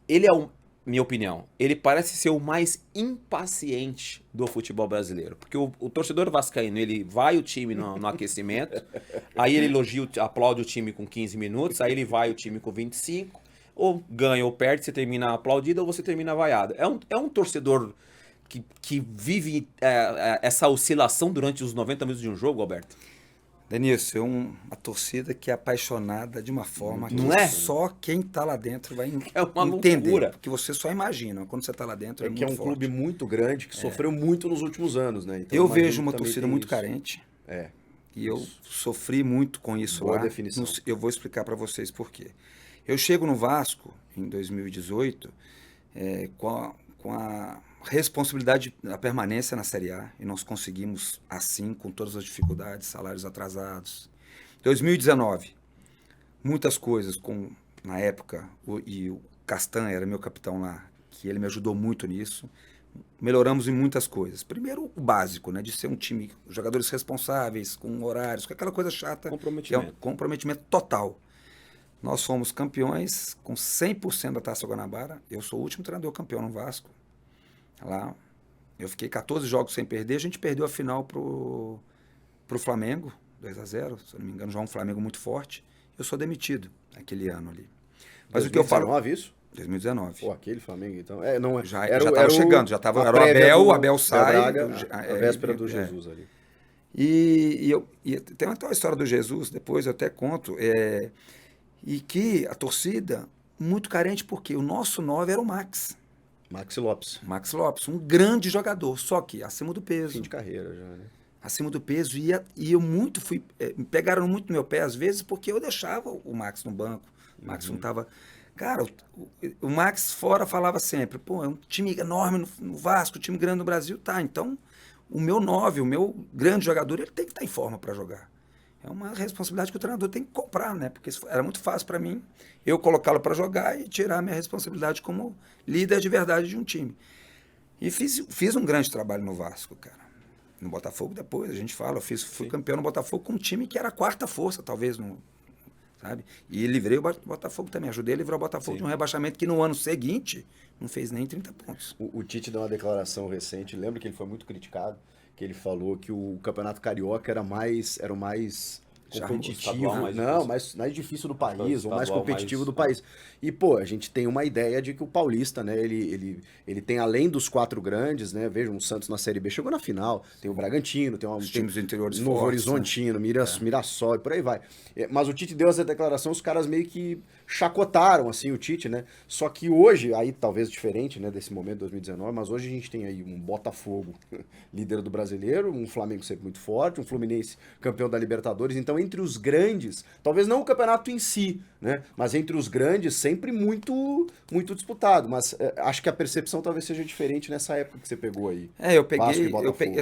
ele é minha opinião, ele parece ser o mais impaciente do futebol brasileiro. Porque o torcedor vascaíno, ele vai o time no aquecimento, aí ele elogia, aplaude o time com 15 minutos, aí ele vai o time com 25, ou ganha ou perde, você termina aplaudido ou você termina vaiado. É um torcedor que vive essa oscilação durante os 90 minutos de um jogo, Alberto? Denilson, é uma torcida que é apaixonada de uma forma Não que é? só quem está lá dentro vai É uma entender. loucura. Porque você só imagina, quando você está lá dentro é Que muito é um forte. clube muito grande, que sofreu muito nos últimos anos, né? Então, Eu imagino vejo uma que também torcida tem muito isso. carente É. e eu sofri muito com isso Boa lá. definição. Eu vou explicar para vocês por quê. Eu chego no Vasco em 2018 com a responsabilidade da permanência na Série A e nós conseguimos assim, com todas as dificuldades, salários atrasados. 2019, muitas coisas, na época, o Castan era meu capitão lá, que ele me ajudou muito nisso. Melhoramos em muitas coisas. Primeiro, o básico, né, de ser um time, jogadores responsáveis, com horários, com aquela coisa chata. Comprometimento. Que é um comprometimento total. Nós fomos campeões com 100% da Taça Guanabara. Eu sou o último treinador campeão no Vasco. Lá, eu fiquei 14 jogos sem perder. A gente perdeu a final pro Flamengo, 2-0, se eu não me engano, já um Flamengo muito forte. Eu sou demitido aquele ano ali. Mas o que eu falo... 2019 isso? 2019. Pô, aquele Flamengo, então. Não é. Já estava chegando, já estava. Era o Abel sai. A véspera do Jesus ali. E tem até uma história do Jesus, depois eu até conto. E que a torcida, muito carente, porque o nosso 9 era o Max. Maxi Lopes. Max Lopes, um grande jogador, só que acima do peso. Fim de carreira já, né? Acima do peso. E eu muito fui. Me pegaram muito no meu pé, às vezes, porque eu deixava o Max no banco. O Max não estava. Cara, o Max fora falava sempre, pô, é um time enorme no Vasco, time grande no Brasil, tá. Então, o meu 9, o meu grande jogador, ele tem que estar em forma para jogar. É uma responsabilidade que o treinador tem que comprar, né? Porque era muito fácil para mim eu colocá-lo para jogar e tirar a minha responsabilidade como líder de verdade de um time. E fiz um grande trabalho no Vasco, cara. No Botafogo depois, a gente fala, fui campeão no Botafogo com um time que era a quarta força, talvez, sabe? E livrei o Botafogo também, ajudei a livrar o Botafogo de um rebaixamento que no ano seguinte não fez nem 30 pontos. O Tite deu uma declaração recente, lembra que ele foi muito criticado, que ele falou que o Campeonato Carioca era o mais competitivo, mais difícil do país, ou mais competitivo do país. E, pô, a gente tem uma ideia de que o Paulista, né, ele tem além dos 4 grandes, né, vejam, o Santos na Série B chegou na final, tem o Bragantino, tem os times interiores Novo fortes, Horizontino, né? Mirassol e por aí vai. Mas o Tite deu essa declaração, os caras meio que chacotaram, assim, o Tite, né, só que hoje, aí talvez diferente, né, desse momento de 2019, mas hoje a gente tem aí um Botafogo, líder do Brasileiro, um Flamengo sempre muito forte, um Fluminense campeão da Libertadores, então entre os grandes, talvez não o campeonato em si, né? Mas entre os grandes, sempre muito, muito disputado. Mas acho que a percepção talvez seja diferente nessa época que você pegou aí. Eu peguei,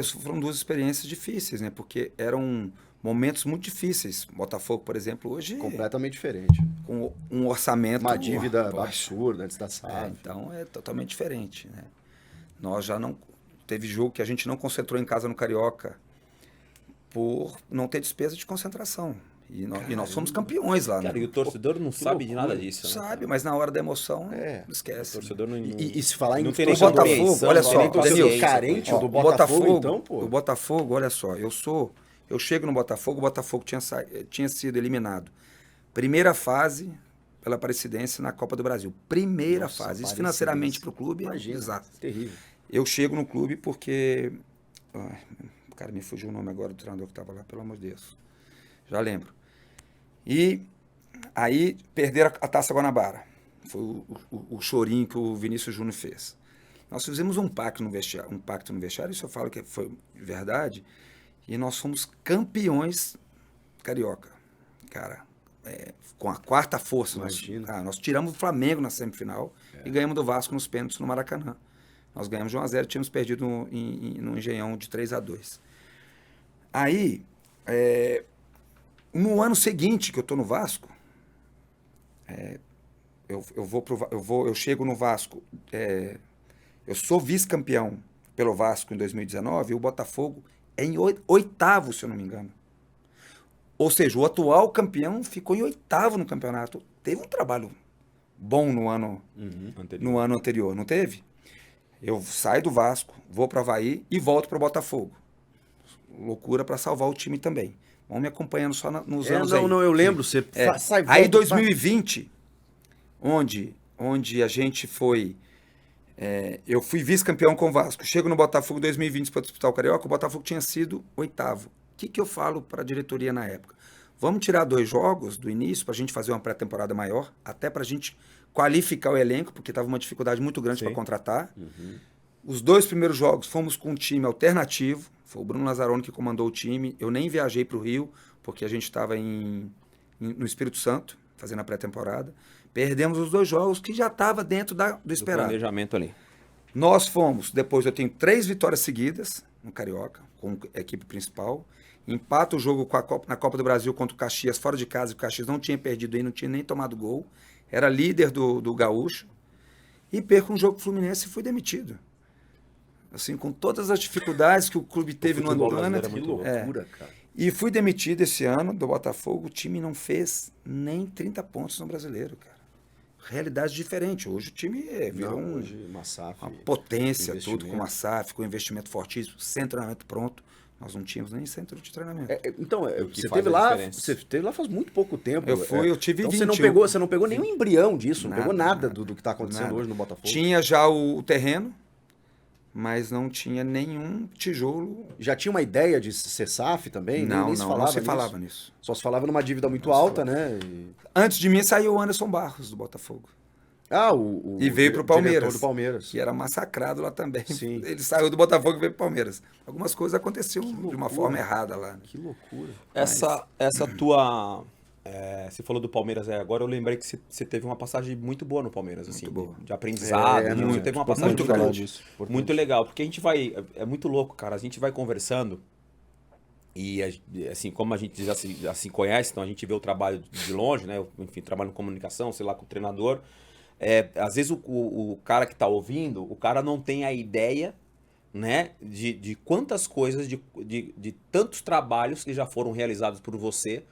foram 2 experiências difíceis, né? Porque eram momentos muito difíceis. Botafogo, por exemplo, hoje... Completamente diferente. Com um orçamento... Uma dívida absurda antes da SAF. Então é totalmente diferente, né? Nós já não... Teve jogo que a gente não concentrou em casa no Carioca por não ter despesa de concentração. E nós fomos campeões lá. Cara, né? e o torcedor não sabe de nada disso. Sabe, mas na hora da emoção, esquece. O torcedor não... E se falar em não tem o Botafogo, olha só, Danilo, carente do Botafogo, então, pô. O Botafogo, olha só, eu chego no Botafogo, o Botafogo tinha sido eliminado. Primeira fase pela Aparecidense na Copa do Brasil. Primeira fase. Isso financeiramente para o clube, imagina, exato. Terrível. Eu chego no clube porque... cara, me fugiu o nome agora do treinador que estava lá, pelo amor de Deus. Já lembro. E aí perderam a Taça Guanabara. Foi o chorinho que o Vinícius Júnior fez. Nós fizemos um pacto no vestiário, isso eu falo que foi verdade, e nós fomos campeões carioca. Cara, com a quarta força. Imagina. Nós tiramos o Flamengo na semifinal e ganhamos do Vasco nos pênaltis no Maracanã. Nós ganhamos de 1-0, tínhamos perdido no Engenhão de 3-2. Aí, no ano seguinte que eu estou no Vasco, eu chego no Vasco, eu sou vice-campeão pelo Vasco em 2019 e o Botafogo é em oitavo, se eu não me engano. Ou seja, o atual campeão ficou em oitavo no campeonato. Teve um trabalho bom no ano anterior, não teve? Eu saio do Vasco, vou para o Avaí e volto para o Botafogo. Loucura para salvar o time também. Vão me acompanhando só nos anos aí. Não, eu lembro. Você sai e volta. Aí 2020, onde a gente foi... eu fui vice-campeão com o Vasco. Chego no Botafogo em 2020 para disputar o Carioca, o Botafogo tinha sido oitavo. O que eu falo para a diretoria na época? Vamos tirar 2 jogos do início para a gente fazer uma pré-temporada maior, até para a gente qualificar o elenco, porque estava uma dificuldade muito grande para contratar. Os 2 primeiros jogos fomos com um time alternativo, foi o Bruno Lazzaroni que comandou o time. Eu nem viajei para o Rio, porque a gente estava no Espírito Santo, fazendo a pré-temporada. Perdemos os 2 jogos que já estava dentro do esperado. Do planejamento ali. Nós fomos, depois eu tenho 3 vitórias seguidas no Carioca, com a equipe principal. Empata o jogo na Copa do Brasil contra o Caxias, fora de casa, e o Caxias não tinha perdido aí, não tinha nem tomado gol. Era líder do Gaúcho. E perco um jogo Fluminense e fui demitido. Assim, com todas as dificuldades que o clube teve no ano. Que loucura, cara. E fui demitido esse ano do Botafogo. O time não fez nem 30 pontos no Brasileiro, cara. Realidade diferente. Hoje o time virou uma potência, tudo com uma SAF, com investimento fortíssimo, sem treinamento pronto. Nós não tínhamos nem centro de treinamento. Você teve lá faz muito pouco tempo. Eu tive então 21. Você não pegou nenhum embrião disso, não pegou nada do que está acontecendo hoje no Botafogo. Tinha já o terreno, mas não tinha nenhum tijolo. Já tinha uma ideia de ser SAF também? Não se falava nisso. Só se falava numa dívida muito alta, né? Antes de mim saiu o Anderson Barros, do Botafogo. E veio para o Palmeiras, do Palmeiras, que era massacrado lá também. Sim. Ele saiu do Botafogo e veio para o Palmeiras. Algumas coisas aconteceram de uma forma errada lá. Né? Que loucura. Essa tua... você falou do Palmeiras agora, eu lembrei que você teve uma passagem muito boa no Palmeiras, assim, boa. De aprendizado. Você teve uma passagem muito legal disso. Muito legal, porque a gente vai... É muito louco, cara. A gente vai conversando e, assim, como a gente já se conhece, então a gente vê o trabalho de longe, né? Enfim, trabalho em comunicação, sei lá, com o treinador. Às vezes o cara que está ouvindo, o cara não tem a ideia, né, de quantas coisas, de tantos trabalhos que já foram realizados por você,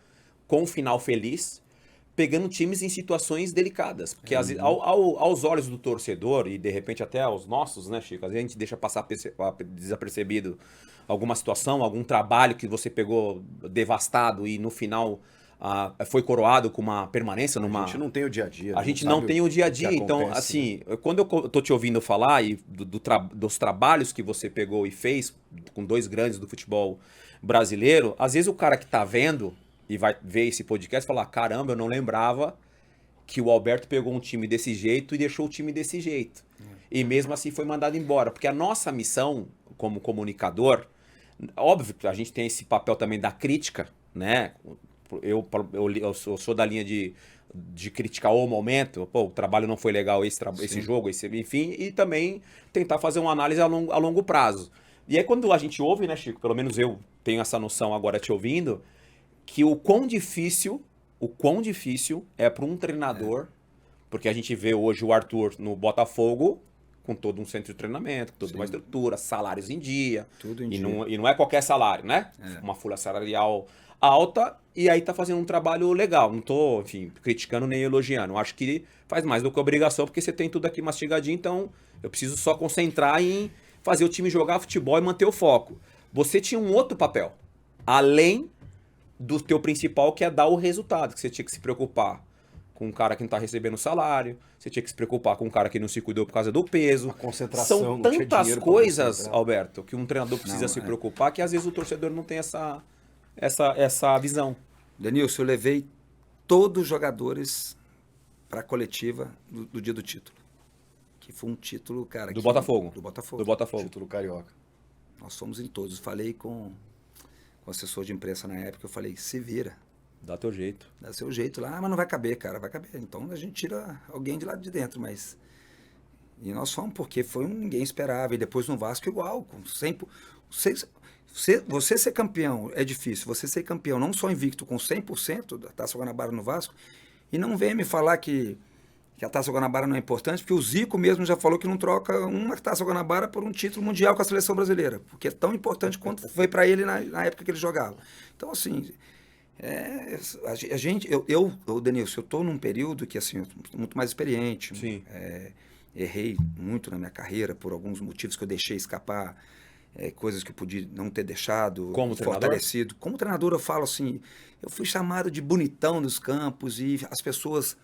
com um final feliz, pegando times em situações delicadas. Porque aos olhos do torcedor, e de repente até aos nossos, né, Chico, às vezes a gente deixa passar desapercebido alguma situação, algum trabalho que você pegou devastado e no final... foi coroado com uma permanência numa... A gente não tem o dia a dia. A gente não tem o dia a dia. Então, assim, quando eu tô te ouvindo falar e dos trabalhos que você pegou e fez com 2 grandes do futebol brasileiro, às vezes o cara que tá vendo e vai ver esse podcast fala, caramba, eu não lembrava que o Alberto pegou um time desse jeito e deixou o time desse jeito. E mesmo assim foi mandado embora. Porque a nossa missão como comunicador, óbvio que a gente tem esse papel também da crítica, né? Eu sou da linha de criticar o momento, o trabalho não foi legal, esse jogo, enfim, e também tentar fazer uma análise a longo prazo. E aí quando a gente ouve, né, Chico, pelo menos eu tenho essa noção agora te ouvindo, que o quão difícil é para um treinador, porque a gente vê hoje o Arthur no Botafogo com todo um centro de treinamento, toda uma estrutura, salários em dia, tudo em dia. E não é qualquer salário, né? Uma folha salarial alta, e aí tá fazendo um trabalho legal. Não tô, enfim, criticando nem elogiando. Eu acho que faz mais do que obrigação, porque você tem tudo aqui mastigadinho, então eu preciso só concentrar em fazer o time jogar futebol e manter o foco. Você tinha um outro papel, além do teu principal, que é dar o resultado, que você tinha que se preocupar com um cara que não tá recebendo salário, você tinha que se preocupar com um cara que não se cuidou por causa do peso. A concentração. São tantas coisas, Alberto, que um treinador precisa se preocupar, que às vezes o torcedor não tem essa visão. Denilson, eu levei todos os jogadores para a coletiva do dia do título. Que foi um título, cara... Botafogo. Do Botafogo. Do Botafogo. Título carioca. Nós fomos em todos. Falei com o assessor de imprensa na época, eu falei, se vira. Dá teu jeito. Dá seu jeito lá, mas não vai caber, cara, vai caber. Então a gente tira alguém de lá de dentro, mas... E nós fomos porque ninguém esperava. E depois no Vasco igual, com 100%. Você ser campeão é difícil. Você ser campeão não só invicto com 100% da Taça Guanabara no Vasco, e não vem me falar que a Taça Guanabara não é importante, porque o Zico mesmo já falou que não troca uma Taça Guanabara por um título mundial com a seleção brasileira, porque é tão importante quanto foi para ele na época que ele jogava. Então, assim, Denilson, eu estou num período que, assim, eu tô muito mais experiente. Sim. Errei muito na minha carreira por alguns motivos que eu deixei escapar, coisas que eu podia não ter deixado, Como fortalecido. Como treinador, eu falo assim, eu fui chamado de bonitão nos campos e as pessoas...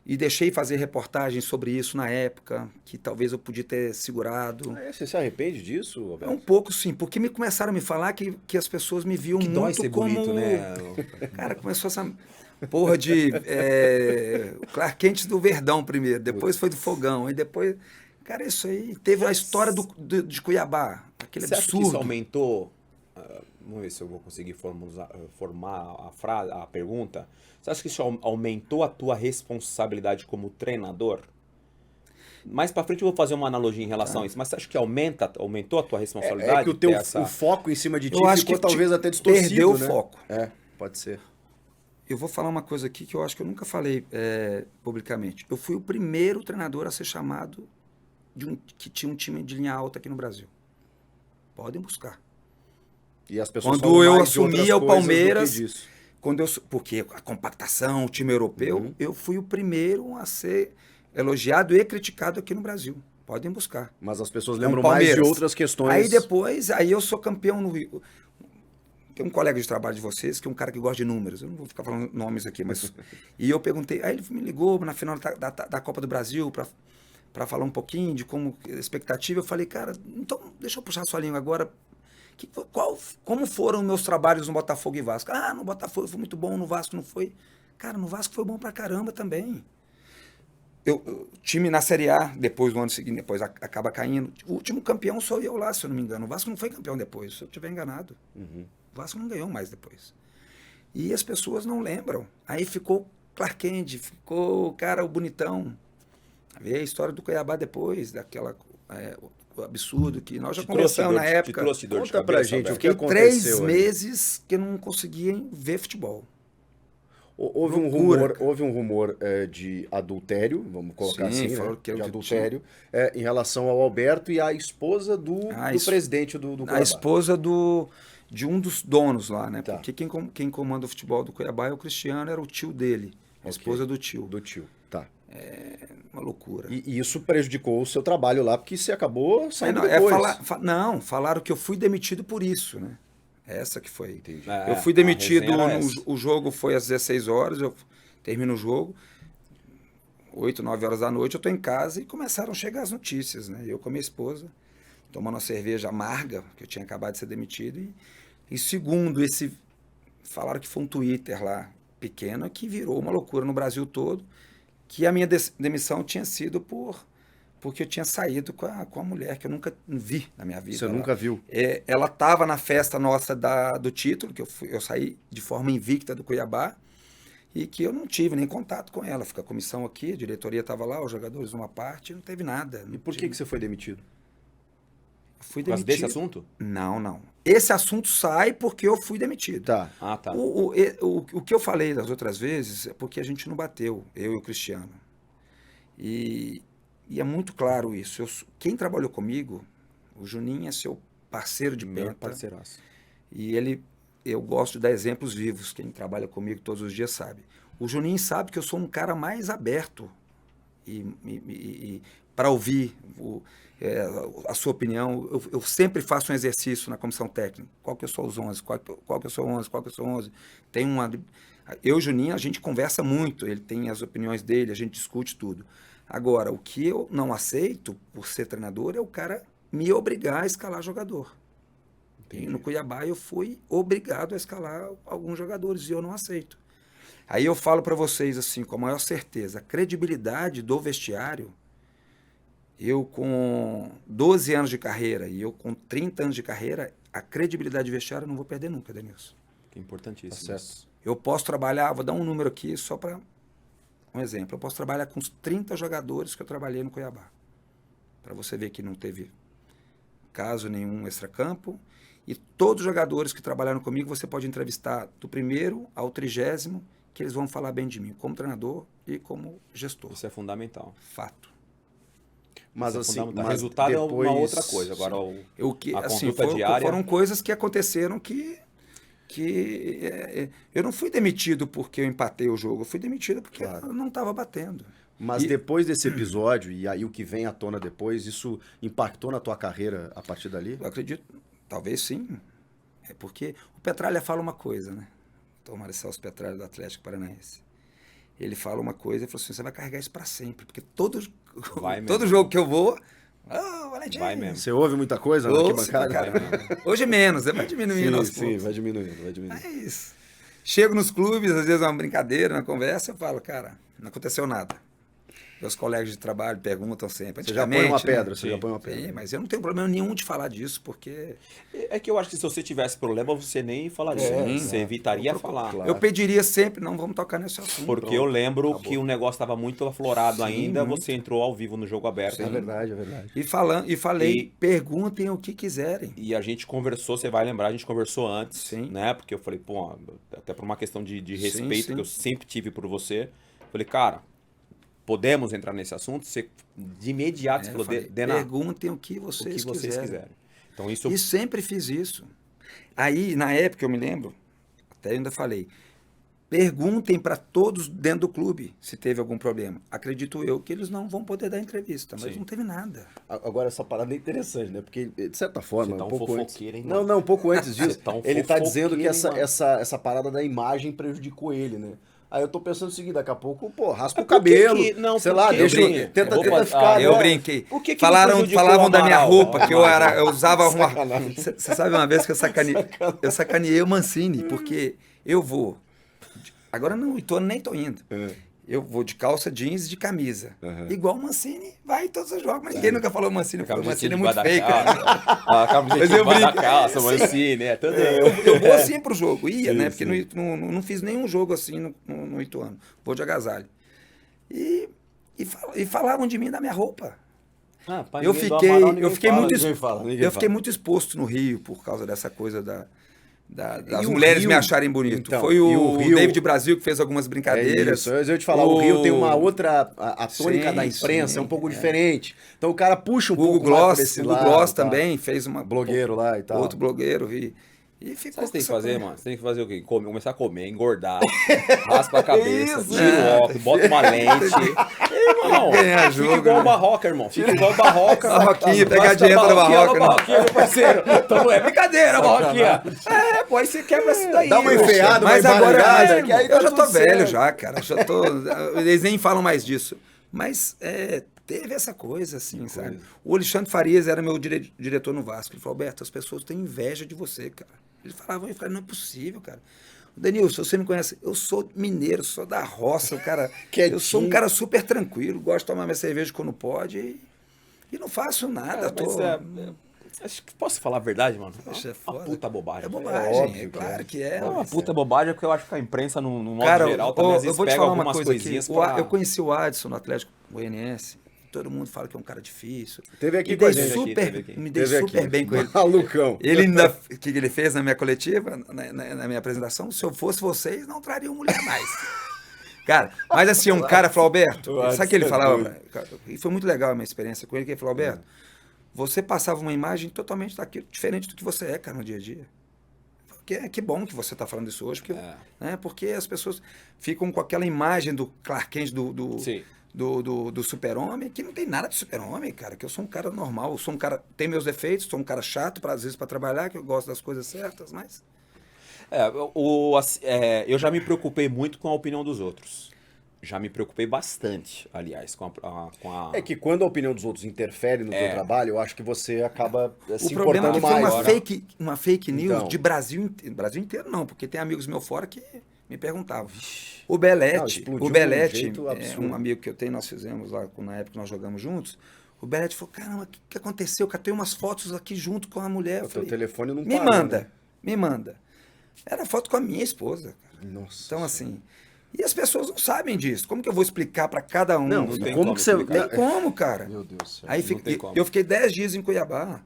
E deixei fazer reportagens sobre isso na época, que talvez eu podia ter segurado. Você se arrepende disso, Roberto? Um pouco, sim, porque começaram a me falar que as pessoas me viam que muito dói ser como... bonito, né? Cara, começou essa porra de Clark Kent do Verdão primeiro, depois foi do Fogão, e depois... Cara, isso aí... Teve a história de Cuiabá, aquele Você acha absurdo. que isso aumentou... Vamos ver se eu vou conseguir formar a pergunta. Você acha que isso aumentou a tua responsabilidade como treinador? Mais pra frente eu vou fazer uma analogia em relação a isso, mas você acha que aumentou a tua responsabilidade? O foco em cima de ti Eu acho ficou que talvez até distorcido, perdeu o né? foco. Pode ser. Eu vou falar uma coisa aqui que eu acho que eu nunca falei publicamente. Eu fui o primeiro treinador a ser chamado que tinha um time de linha alta aqui no Brasil. Podem buscar. E as pessoas quando eu assumia o Palmeiras, porque a compactação, o time europeu, eu fui o primeiro a ser elogiado e criticado aqui no Brasil. Podem buscar. Mas as pessoas lembram mais de outras questões. Aí eu sou campeão no Rio. Tem um colega de trabalho de vocês, que é um cara que gosta de números. Eu não vou ficar falando nomes aqui, mas... E eu perguntei, aí ele me ligou na final da Copa do Brasil para falar um pouquinho de como expectativa. Eu falei, cara, então deixa eu puxar a sua língua agora. Como foram meus trabalhos no Botafogo e Vasco? No Botafogo foi muito bom, no Vasco não foi. Cara, no Vasco foi bom pra caramba também. O time na Série A, depois do ano seguinte, depois acaba caindo. O último campeão sou eu lá, se eu não me engano. O Vasco não foi campeão depois, se eu estiver enganado. O Vasco não ganhou mais depois. E as pessoas não lembram. Aí ficou Clark Kent, ficou, cara, o bonitão. Veio a história do Cuiabá depois, daquela... o absurdo que nós já conversamos na época. Conta pra gente o que aconteceu. 3 meses que eu não conseguia ver futebol. Houve um rumor de adultério, vamos colocar assim, né? De adultério, em relação ao Alberto e à esposa do presidente do Cuiabá. A esposa de um dos donos lá, né? Tá. Porque quem comanda o futebol do Cuiabá é o Cristiano, era o tio dele, a esposa do tio. Do tio, tá. É uma loucura. E isso prejudicou o seu trabalho lá, porque você acabou saindo depois. Falaram que eu fui demitido por isso, né? Essa que foi. Entendi. Eu fui demitido, o jogo foi às 16 horas, eu termino o jogo, 8, 9 horas da noite, eu tô em casa e começaram a chegar as notícias, né? Eu com a minha esposa, tomando uma cerveja amarga, que eu tinha acabado de ser demitido, e segundo falaram que foi um Twitter lá, pequeno, que virou uma loucura no Brasil todo, que a minha demissão tinha sido porque eu tinha saído com a mulher que eu nunca vi na minha vida. Você nunca viu? Ela estava na festa nossa do título, que eu saí de forma invicta do Cuiabá, e que eu não tive nem contato com ela. Fica a comissão aqui, a diretoria estava lá, os jogadores numa parte, não teve nada. E por que você foi demitido? Fui demitido. Mas desse assunto? Não. Esse assunto sai porque eu fui demitido. Tá. Tá. O que eu falei das outras vezes é porque a gente não bateu, eu e o Cristiano. E é muito claro isso. Quem trabalhou comigo, o Juninho é seu parceiro de Meu penta. parceiraço. E eu gosto de dar exemplos vivos. Quem trabalha comigo todos os dias sabe. O Juninho sabe que eu sou um cara mais aberto para ouvir a sua opinião. Eu sempre faço um exercício na comissão técnica. Qual que eu sou os 11? Qual que eu sou 11? Qual que eu sou 11? Eu e o Juninho, a gente conversa muito. Ele tem as opiniões dele, a gente discute tudo. Agora, o que eu não aceito por ser treinador é o cara me obrigar a escalar jogador. E no Cuiabá eu fui obrigado a escalar alguns jogadores e eu não aceito. Aí eu falo para vocês assim, com a maior certeza, a credibilidade do vestiário, eu com 12 anos de carreira e eu com 30 anos de carreira, a credibilidade do vestiário eu não vou perder nunca, Denilson. Que importantíssimo. Tá certo. Eu posso trabalhar, vou dar um número aqui só para um exemplo. Eu posso trabalhar com uns 30 jogadores que eu trabalhei no Cuiabá. Para você ver que não teve caso nenhum extracampo. E todos os jogadores que trabalharam comigo, você pode entrevistar do 1º ao 30º, que eles vão falar bem de mim, como treinador e como gestor. Isso é fundamental. Fato. Mas Isso é assim, fundamental. mas Resultado é depois... uma outra coisa. Agora, a Assim, conduta diária... foram coisas que aconteceram que eu não fui demitido porque eu empatei o jogo, eu fui demitido porque eu não estava batendo. Mas depois desse episódio, e aí o que vem à tona depois, isso impactou na tua carreira a partir dali? Eu acredito, talvez sim. É porque o Petralha fala uma coisa, né? O Marcelo Petralha do Atlético Paranaense. Ele fala uma coisa e falou assim, você vai carregar isso para sempre, porque todo jogo que eu vou... Oh, Valentim. Vai mesmo. Você ouve muita coisa na arquibancada? Hoje menos, vai diminuindo aos poucos. Sim, vai diminuindo. É isso. Chego nos clubes, às vezes é uma brincadeira, uma conversa, eu falo, cara, não aconteceu nada. Meus colegas de trabalho perguntam sempre. Você já põe uma pedra, né? você já põe uma pedra. Sim, mas eu não tenho problema nenhum de falar disso, porque... É que eu acho que se você tivesse problema, você nem falaria. Você evitaria falar. Claro. Eu pediria sempre, não vamos tocar nesse assunto. Porque eu lembro que o negócio estava muito aflorado ainda, você entrou ao vivo no Jogo Aberto. É verdade. E falei, perguntem o que quiserem. E a gente conversou, você vai lembrar, a gente conversou antes, Sim. né? Porque eu falei, pô, até por uma questão de respeito sim. que eu sempre tive por você. Falei, cara, podemos entrar nesse assunto? Você, de imediato, você falou, Dená, perguntem o que vocês quiserem. Então, isso... E sempre fiz isso. Aí, na época, eu me lembro, até eu ainda falei, perguntem para todos dentro do clube se teve algum problema. Acredito eu que eles não vão poder dar entrevista, mas não teve nada. Agora, essa parada é interessante, né? Porque, de certa forma, Você tá um pouco antes... fofoqueiro, hein, Não, um pouco antes disso, tá um ele tá dizendo que fofoqueiro, hein, essa parada da imagem prejudicou ele, né? Aí eu tô pensando o seguinte, daqui a pouco, pô, raspa o Por que cabelo, que- não, sei por lá, que- deixa, eu brinquei. tenta Opa, ficar... Eu né? brinquei. Por que não prejudicou Falavam o da minha Amaral? roupa, que eu usava uma... Você sabe uma vez que eu sacaneei o Mancini, porque eu vou... Agora não, nem tô indo. Eu vou de calça jeans e de camisa. Igual o Mancini vai em todos os jogos. Mas ninguém nunca falou Mancini. Eu falo, Mancini é muito feio, cara. A camiseta da calça, Mancini, né? Tudo... Eu vou assim pro jogo. Ia, né? Porque não fiz nenhum jogo assim no Ituano. Vou de agasalho. E falavam de mim da minha roupa. Eu fiquei muito exposto no Rio por causa dessa coisa das mulheres me acharem bonito. Então, foi o Rio... David Brasil que fez algumas brincadeiras. Isso, eu ia te falar, o Rio tem uma outra... A tônica da imprensa é um pouco diferente. Então o cara puxa um pouco mais por esse lado. O Gloss também fez uma... Blogueiro lá e tal. Outro blogueiro, e ficou. Sabe o que você tem que fazer, coisa. mano? Você tem que fazer o quê? Começar a comer, engordar, raspa a cabeça, tira o óculos, bota uma lente. Irmão, Ganhar fica jogo, igual o né? Barroca, irmão. Fica igual o Barroca. Barroquinha, pegar dinheiro da Barroca. Barroquinha, meu parceiro. Então, é brincadeira, Barroquinha. Pô, aí você quebra isso daí. Dá uma irmão. enfiada, Mas agora, que aí eu tá já tô tudo velho certo. já, cara. Eles nem falam mais disso. Mas teve essa coisa, assim, sabe? O Alexandre Farias era meu diretor no Vasco. Ele falou, Alberto, as pessoas têm inveja de você, cara. Eles falavam, não é possível, cara. Denilson, você me conhece, eu sou mineiro, sou da roça, cara. Eu sou um cara super tranquilo, gosto de tomar minha cerveja quando pode e não faço nada. Acho que posso falar a verdade, mano? Poxa, é uma foda. puta bobagem. É bobagem, óbvio, claro que é. É uma puta bobagem, porque eu acho que a imprensa, no modo Cara, geral, também às eu vezes vou te pega falar uma algumas coisa aqui. coisinhas pra... Eu conheci o Adson no Atlético Goianiense. Todo mundo fala que é um cara difícil. Teve aqui Me com a dei gente. me dei super bem com ele. Malucão. Ele ainda, o que ele fez na minha coletiva, na minha apresentação? Se eu fosse vocês, não trariam mulher mais. Cara, mas assim, um cara falou, Alberto, sabe o que ele falava? E foi muito legal a minha experiência com ele, que ele falou, Alberto, você passava uma imagem totalmente diferente do que você é, cara, no dia a dia. Que bom que você está falando isso hoje, porque as pessoas ficam com aquela imagem do Clark Kent, do super-homem, que não tem nada de super-homem, cara, que eu sou um cara normal, eu sou um cara, tem meus defeitos, sou um cara chato, às vezes, para trabalhar, que eu gosto das coisas certas, mas... eu já me preocupei muito com a opinião dos outros. Já me preocupei bastante, aliás, com a... É que quando a opinião dos outros interfere no teu trabalho, eu acho que você acaba se O problema é importando que foi mais. uma fake news Então. de Brasil inteiro, não, porque tem amigos meus fora que me perguntavam. O Belete, explodiu de um jeito é absurdo. um amigo que eu tenho, nós fizemos lá, na época que nós jogamos juntos, o Belete falou, caramba, o que aconteceu? Eu catei umas fotos aqui junto com a mulher. Eu O teu falei, telefone não me parou, manda, né? me manda. Era foto com a minha esposa. Cara. Nossa. Então, assim... E as pessoas não sabem disso. Como que eu vou explicar para cada um? Não, tem como que você... explicar. Não tem como, cara. Meu Deus do céu. Aí não tem como. eu fiquei 10 dias em Cuiabá,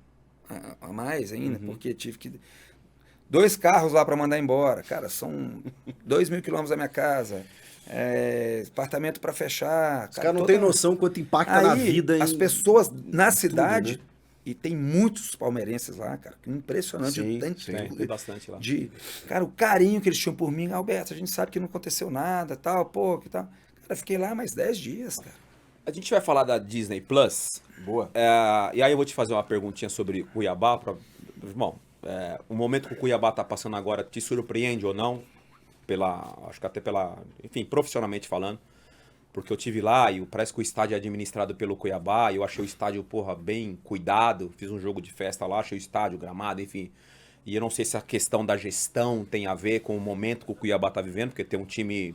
a mais ainda, porque tive que... 2 carros lá para mandar embora. Cara, são 2.000 quilômetros da minha casa. Apartamento para fechar. Os caras não têm noção quanto impacta Aí, na vida. as pessoas na tudo, cidade... né? E tem muitos palmeirenses lá, cara. Impressionante. Sim, o tanto sim. Tem bastante lá. cara, o carinho que eles tinham por mim. Alberto, a gente sabe que não aconteceu nada, tal, pô, que tal. Cara, fiquei lá mais 10 dias, cara. A gente vai falar da Disney Plus. Boa. E aí eu vou te fazer uma perguntinha sobre Cuiabá. Irmão, o momento que o Cuiabá tá passando agora te surpreende ou não? Acho que até enfim, profissionalmente falando. Porque eu tive lá e parece que o estádio é administrado pelo Cuiabá. E eu achei o estádio, porra, bem cuidado. Fiz um jogo de festa lá, achei o estádio, gramado, enfim. E eu não sei se a questão da gestão tem a ver com o momento que o Cuiabá tá vivendo, porque tem um time,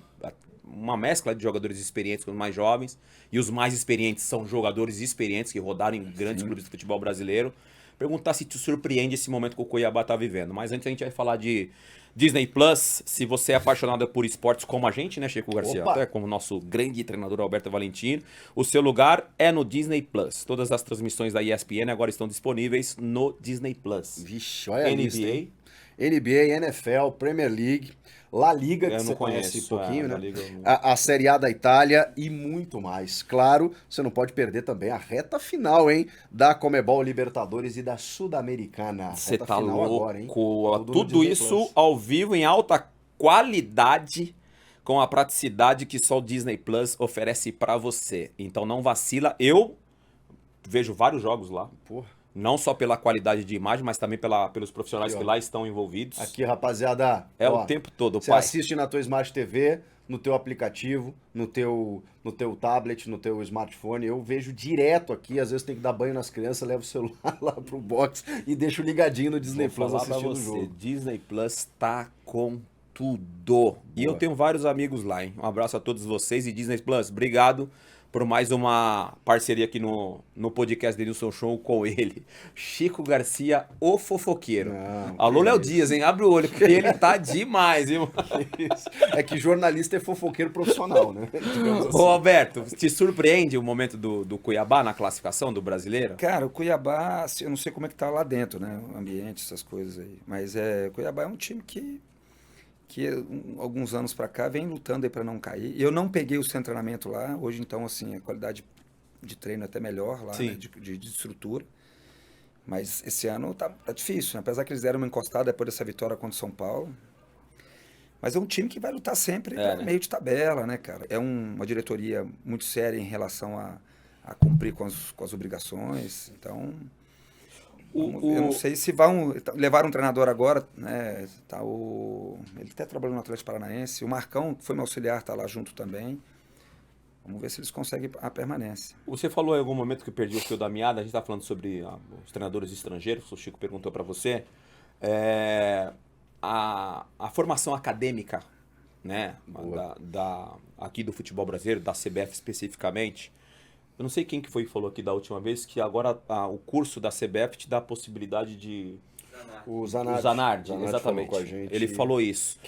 uma mescla de jogadores experientes com os mais jovens. E os mais experientes são jogadores experientes que rodaram em grandes clubes de futebol brasileiro. Perguntar se te surpreende esse momento que o Cuiabá tá vivendo. Mas antes a gente vai falar de Disney Plus. Se você é apaixonado por esportes como a gente, né, Chico Garcia? Opa! Até como o nosso grande treinador Alberto Valentino. O seu lugar é no Disney Plus. Todas as transmissões da ESPN agora estão disponíveis no Disney Plus. Vixe, olha a lista, NBA. hein? NBA, NFL, Premier League, La Liga, que Eu não você conhece conheço, um pouquinho, La né? Liga eu não- A Série A da Itália e muito mais. Claro, você não pode perder também a reta final, hein? Da Comebol Libertadores e da Sul-Americana. Você Reta tá final louco. agora, hein? Tudo, no Disney isso Plus. ao vivo, em alta qualidade, com a praticidade que só o Disney Plus oferece pra você. Então não vacila. Eu vejo vários jogos lá. Porra. Não só pela qualidade de imagem, mas também pelos profissionais Aqui, ó. que lá estão envolvidos. Aqui, rapaziada. É ó, o tempo todo, Você pai. assiste na tua Smart TV, no teu aplicativo, no teu tablet, no teu smartphone. Eu vejo direto aqui, às vezes tem que dar banho nas crianças, levo o celular lá pro box e deixo ligadinho no Disney Vou Plus falar pra assistindo o você, jogo. Disney Plus tá com tudo. E eu tenho vários amigos lá, hein? Um abraço a todos vocês e Disney Plus, obrigado por mais uma parceria aqui no podcast Denilson Show com ele. Chico Garcia, o fofoqueiro. Não, Alô, que Léo isso. Dias, hein? Abre o olho, que ele tá demais, viu? Isso. É que jornalista é fofoqueiro profissional, né? Digamos assim. Ô, Alberto, te surpreende o momento do Cuiabá na classificação do brasileiro? Cara, o Cuiabá, assim, eu não sei como é que tá lá dentro, né? O ambiente, essas coisas aí. Mas o Cuiabá é um time que alguns anos para cá vem lutando aí para não cair. Eu não peguei o seu treinamento lá. Hoje, então, assim, a qualidade de treino é até melhor lá, Sim. né? de estrutura. Mas esse ano tá difícil, né? Apesar que eles deram uma encostada depois dessa vitória contra o São Paulo. Mas é um time que vai lutar sempre né? meio de tabela, né, cara? É uma diretoria muito séria em relação a cumprir com as obrigações. Então, eu não sei se vão levar um treinador agora, né? Ele até trabalhou no Atlético Paranaense. O Marcão, que foi meu auxiliar, tá lá junto também. Vamos ver se eles conseguem a permanência. Você falou em algum momento que eu perdi o fio da meada, a gente tá falando sobre os treinadores estrangeiros, o Chico perguntou para você. A formação acadêmica, né, aqui do futebol brasileiro, da CBF especificamente, eu não sei quem que foi que falou aqui da última vez, que agora o curso da CBF te dá a possibilidade de... O O Zanardi. Zanardi, Zanardi exatamente. falou com a gente. Ele falou isso.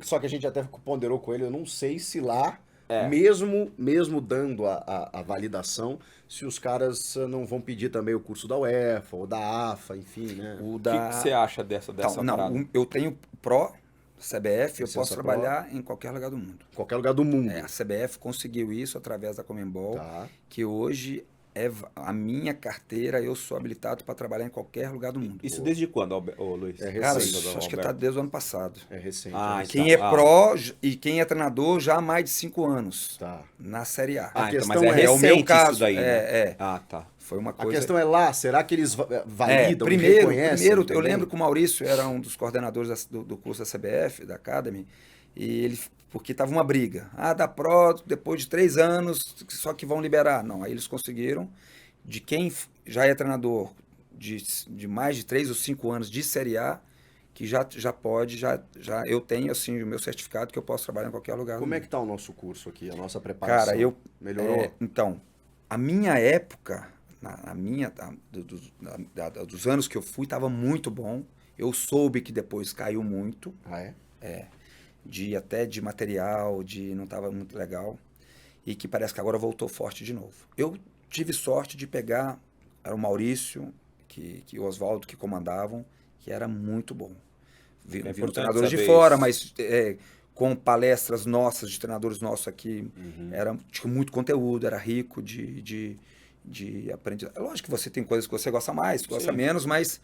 Só que a gente até ponderou com ele, eu não sei se lá, É. mesmo dando a validação, se os caras não vão pedir também o curso da UEFA ou da AFA, enfim, né? O O que você acha dessa parada? eu tenho Pro, CBF, eu Licença posso Pro. trabalhar em qualquer lugar do mundo. Qualquer lugar do mundo. A CBF conseguiu isso através da Comembol, Tá. que hoje é a minha carteira, eu sou habilitado para trabalhar em qualquer lugar do mundo. Isso desde quando, Luiz? É Cara, recente, acho que está desde o ano passado. É recente. Ah, né? então. Quem é pró e quem é treinador já há mais de 5 anos Tá. na Série A. Ah, então, questão mas é é recente o meu caso, isso daí, né? Ah, tá. Foi uma A coisa... questão é lá, será que eles validam, primeiro, reconhecem? eu também? lembro que o Maurício era um dos coordenadores do curso da CBF, da Academy, e ele, porque estava uma briga. Da Pro, depois de 3 anos, só que vão liberar. Não, aí eles conseguiram, de quem já é treinador de mais de 3 ou 5 anos de Série A, que já pode, eu tenho assim o meu certificado que eu posso trabalhar em qualquer lugar. Como do é mundo. que tá o nosso curso aqui, a nossa preparação? Cara, Melhorou? Então, a minha época, dos anos que eu fui, estava muito bom. Eu soube que depois caiu muito, Ah, é? até de material, não estava muito legal, e que parece que agora voltou forte de novo. Eu tive sorte de pegar, era o Maurício, que o Oswaldo que comandavam, que era muito bom. Viram treinadores de fora, mas com palestras nossas, de treinadores nossos aqui, tinha muito conteúdo, era rico de aprendizagem. Lógico que você tem coisas que você gosta mais, gosta menos, mas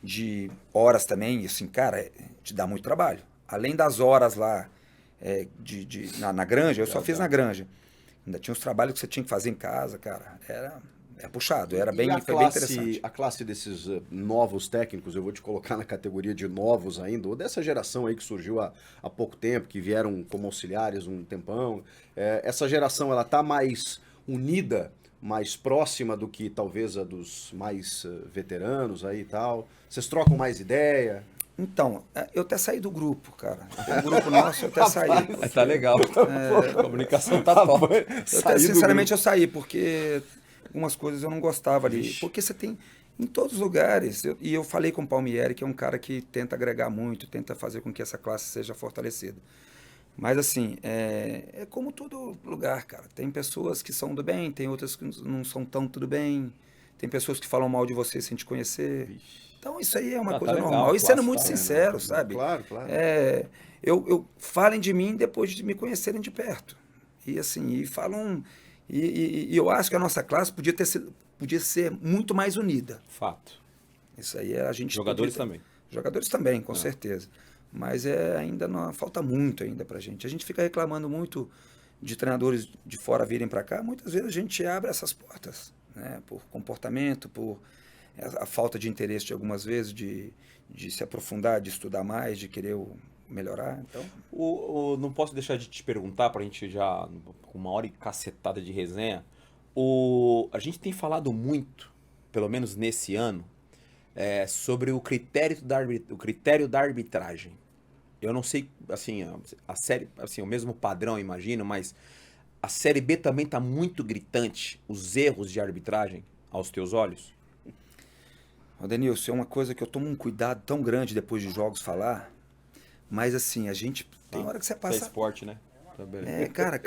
de horas também, assim, cara, te dá muito trabalho. Além das horas lá na granja, eu só fiz na granja. Ainda tinha os trabalhos que você tinha que fazer em casa, cara. É puxado, foi bem interessante. A classe desses novos técnicos, eu vou te colocar na categoria de novos ainda, ou dessa geração aí que surgiu há pouco tempo, que vieram como auxiliares um tempão. Essa geração, ela tá mais unida, mais próxima do que talvez a dos mais veteranos aí e tal? Vocês trocam mais ideia? Então, eu até saí do grupo, cara. O grupo nosso, eu até saí. Tá legal. A comunicação tá top. Sinceramente, eu saí, porque algumas coisas eu não gostava ali. Vixe. Porque você tem em todos os lugares. E eu falei com o Palmieri, que é um cara que tenta agregar muito, tenta fazer com que essa classe seja fortalecida. Mas, assim, é como todo lugar, cara. Tem pessoas que são do bem, tem outras que não são tão tudo bem. Tem pessoas que falam mal de você sem te conhecer. Vixe. Então, isso aí é uma coisa legal, normal. E sendo muito sincero, sabe? Claro, claro. Eu falem de mim depois de me conhecerem de perto. E assim, e falam... E eu acho que a nossa classe podia ser muito mais unida. Fato. Isso aí a gente... Jogadores também. Jogadores também, com certeza. Mas ainda não, falta muito ainda pra gente. A gente fica reclamando muito de treinadores de fora virem para cá. Muitas vezes a gente abre essas portas, né? Por comportamento, por... a falta de interesse de algumas vezes, de se aprofundar, de estudar mais, de querer melhorar. Então... não posso deixar de te perguntar, para a gente já, com uma hora e cacetada de resenha, a gente tem falado muito, pelo menos nesse ano, sobre o critério da arbitragem. Eu não sei, assim, a série, assim, o mesmo padrão, imagino, mas a Série B também está muito gritante, os erros de arbitragem, aos teus olhos? Denilson, é uma coisa que eu tomo um cuidado tão grande depois de jogos falar, mas assim, a gente tem hora que você passa... É esporte, né? Também. Cara,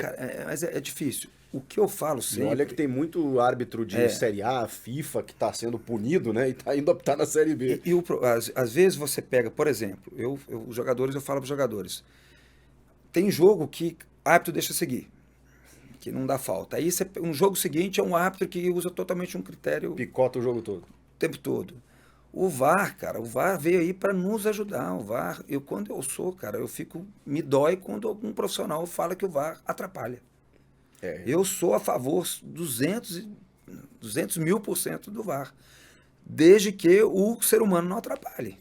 mas é difícil. O que eu falo sempre... E olha que tem muito árbitro de Série A, FIFA, que está sendo punido, né? E está indo optar na Série B. Às vezes você pega, por exemplo, os jogadores, eu falo para os jogadores, tem jogo que árbitro deixa seguir, que não dá falta. Aí um jogo seguinte é um árbitro que usa totalmente um critério... Picota o jogo todo. O tempo todo. O VAR, cara, o VAR veio aí para nos ajudar. O VAR, quando eu sou, cara, me dói quando algum profissional fala que o VAR atrapalha. Eu sou a favor 200.000% do VAR, desde que o ser humano não atrapalhe.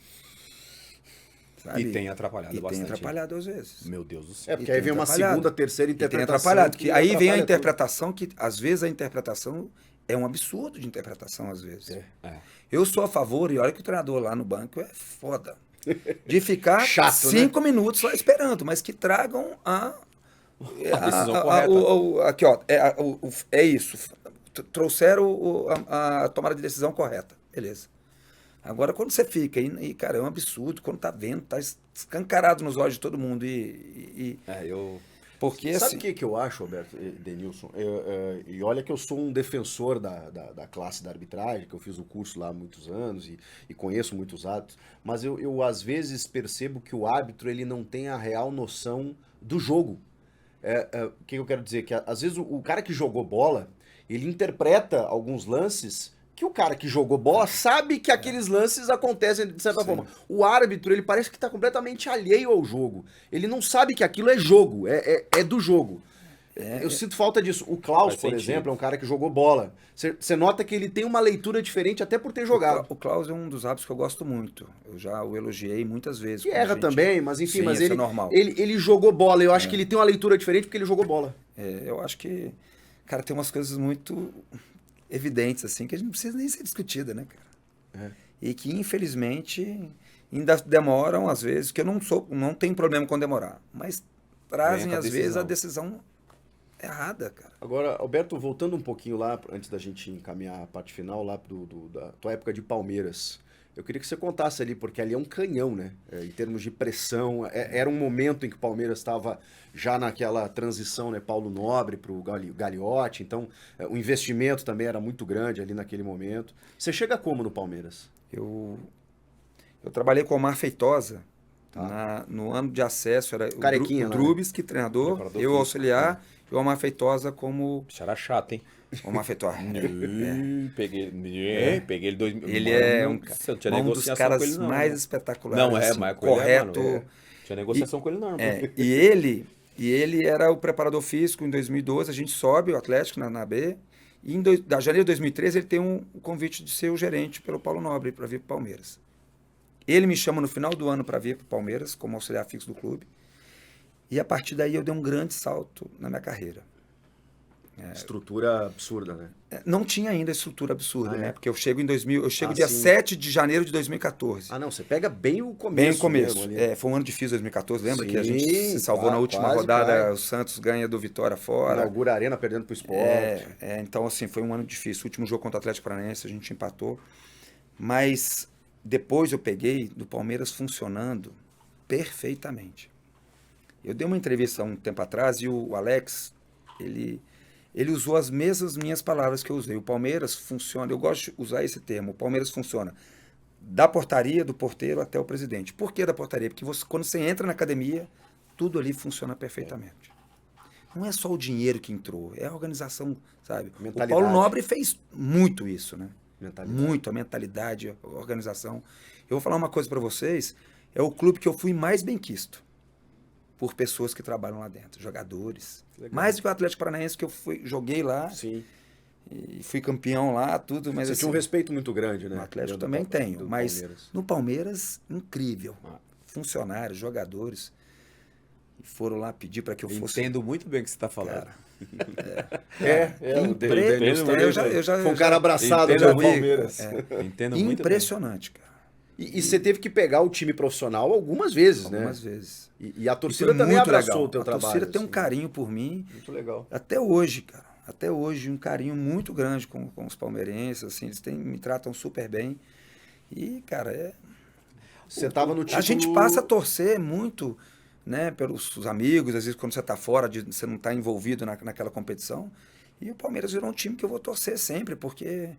Sabe? E tem atrapalhado bastante. E tem atrapalhado às vezes. Meu Deus do céu. Porque aí vem uma segunda, terceira interpretação. Tem atrapalhado. Aí vem a interpretação que, às vezes, a interpretação é um absurdo de interpretação, às vezes. Eu sou a favor, e olha que o treinador lá no banco é foda, de ficar chato, 5 minutos lá esperando, mas que tragam a decisão correta. Aqui, ó, é isso. Trouxeram a tomada de decisão correta. Beleza. Agora, quando você fica, cara, é um absurdo, quando tá vendo, tá escancarado nos olhos de todo mundo. Porque, sabe o que eu acho, Roberto, Denilson? E olha que eu sou um defensor da classe da arbitragem, que eu fiz o curso lá há muitos anos e conheço muitos árbitros, mas eu às vezes percebo que o árbitro ele não tem a real noção do jogo. O que eu quero dizer? Que às vezes o cara que jogou bola, ele interpreta alguns lances que o cara que jogou bola sabe que aqueles lances acontecem de certa forma. O árbitro, ele parece que está completamente alheio ao jogo. Ele não sabe que aquilo é jogo, é do jogo. Eu sinto falta disso. O Klaus, por exemplo, é um cara que jogou bola. Você nota que ele tem uma leitura diferente até por ter jogado. O Klaus é um dos árbitros que eu gosto muito. Eu já o elogiei muitas vezes. E erra também, mas enfim, Sim, mas é normal. Ele jogou bola. Eu acho que ele tem uma leitura diferente porque ele jogou bola. Eu acho que, cara, tem umas coisas muito evidentes, assim, que a gente não precisa nem ser discutida, né, cara? E que, infelizmente, ainda demoram, às vezes, que eu não tenho problema com demorar, mas trazem, às vezes, a decisão errada, cara. Agora, Alberto, voltando um pouquinho lá, antes da gente encaminhar a parte final lá da tua época de Palmeiras, Eu queria que você contasse ali, porque ali é um canhão, né? Em termos de pressão. Era um momento em que o Palmeiras estava já naquela transição, né? Paulo Nobre para o Gagliotti. Então, o investimento também era muito grande ali naquele momento. Você chega como no Palmeiras? Eu trabalhei com o Omar Feitosa. No ano de acesso, era Carequinha, o Drubis, que treinador, eu auxiliar, e o Omar Feitosa como... Isso era chato, hein? Omar Feitosa. Peguei ele 2000. Ele é um dos caras mais espetaculares. Não, assim, mas correto. Tinha negociação com ele não. E ele era o preparador físico em 2012, a gente sobe o Atlético na B, e da janeiro de 2013 ele tem um convite de ser o gerente pelo Paulo Nobre para vir para o Palmeiras. Ele me chama no final do ano para vir para o Palmeiras, como auxiliar fixo do clube. E a partir daí eu dei um grande salto na minha carreira. Estrutura absurda, né? Não tinha ainda estrutura absurda, né? Porque eu chego Ah, dia sim. 7 de janeiro de 2014. Ah, não, você pega bem o começo. Bem o começo. mesmo ali. Foi um ano difícil, 2014. Lembra Sim, que a gente se salvou claro, na última quase rodada, cai. o Santos ganha do Vitória fora. Inaugura a Arena perdendo pro esporte. Então, assim, foi um ano difícil. O último jogo contra o Atlético Paranaense, a gente empatou. Mas depois eu peguei do Palmeiras funcionando perfeitamente. Eu dei uma entrevista há um tempo atrás e o Alex, ele usou as mesmas minhas palavras que eu usei. O Palmeiras funciona, eu gosto de usar esse termo, o Palmeiras funciona da portaria, do porteiro até o presidente. Por que da portaria? Porque quando você entra na academia, tudo ali funciona perfeitamente. Não é só o dinheiro que entrou, é a organização, sabe? O Paulo Nobre fez muito isso, né? Muito, a mentalidade, a organização. Eu vou falar uma coisa para vocês, é o clube que eu fui mais benquisto por pessoas que trabalham lá dentro, jogadores. Legal. Mais do que o Atlético Paranaense, que eu joguei lá. Sim. E fui campeão lá, tudo. Mas Você assim, tinha um respeito muito grande, né? No Atlético também tenho, mas no Palmeiras, incrível. Funcionários, jogadores, foram lá pedir para que eu fosse... Entendo muito bem o que você está falando. Foi um cara abraçado pelo Palmeiras. Entendo muito bem. Impressionante, cara. E você teve que pegar o time profissional algumas vezes, né? Algumas vezes. E a torcida também abraçou o teu trabalho. A torcida tem um assim. carinho por mim. Muito legal. Até hoje, cara. Até hoje, um carinho muito grande com os palmeirenses. Assim, eles me tratam super bem. E, cara, Você tava no título... A gente passa a torcer muito, né, pelos amigos, às vezes quando você está fora, você não está envolvido naquela competição. E o Palmeiras virou um time que eu vou torcer sempre, porque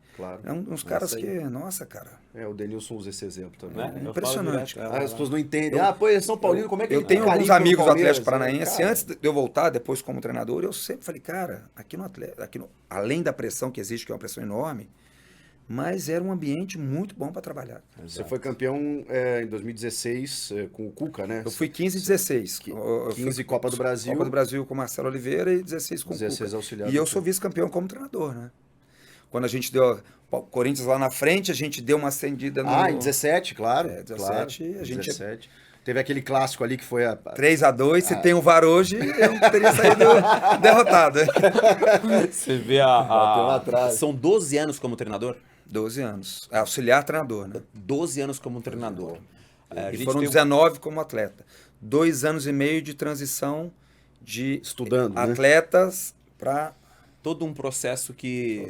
é uns caras que... Nossa, cara. O Denilson usa esse exemplo também. É impressionante. As pessoas não entendem. É São Paulino, como é que eu ele tem tenho alguns carinho amigos do pelo Atlético Palmeiras, Paranaense. cara. Antes de eu voltar, depois como treinador, eu sempre falei, cara, aqui no Atlético, além da pressão que existe, que é uma pressão enorme, mas era um ambiente muito bom para trabalhar. Você foi campeão em 2016 com o Cuca, né? Eu fui 15 e 16. 15 Copa do Brasil. Copa do Brasil com o Marcelo Oliveira e 16 com o 16 Cuca. auxiliar. E eu sou vice-campeão como treinador, né? Quando a gente deu o Corinthians lá na frente, a gente deu uma acendida no... em 17, claro. 17, claro. a gente... 17. Teve aquele clássico ali que foi 3-2, se tem o VAR hoje, eu não teria saído derrotado. Você vê São 12 anos como treinador? 12 anos. Auxiliar treinador, né? 12 anos como treinador. E foram 19 como atleta. 2 anos e meio de transição de estudando, atletas para... Todo um processo que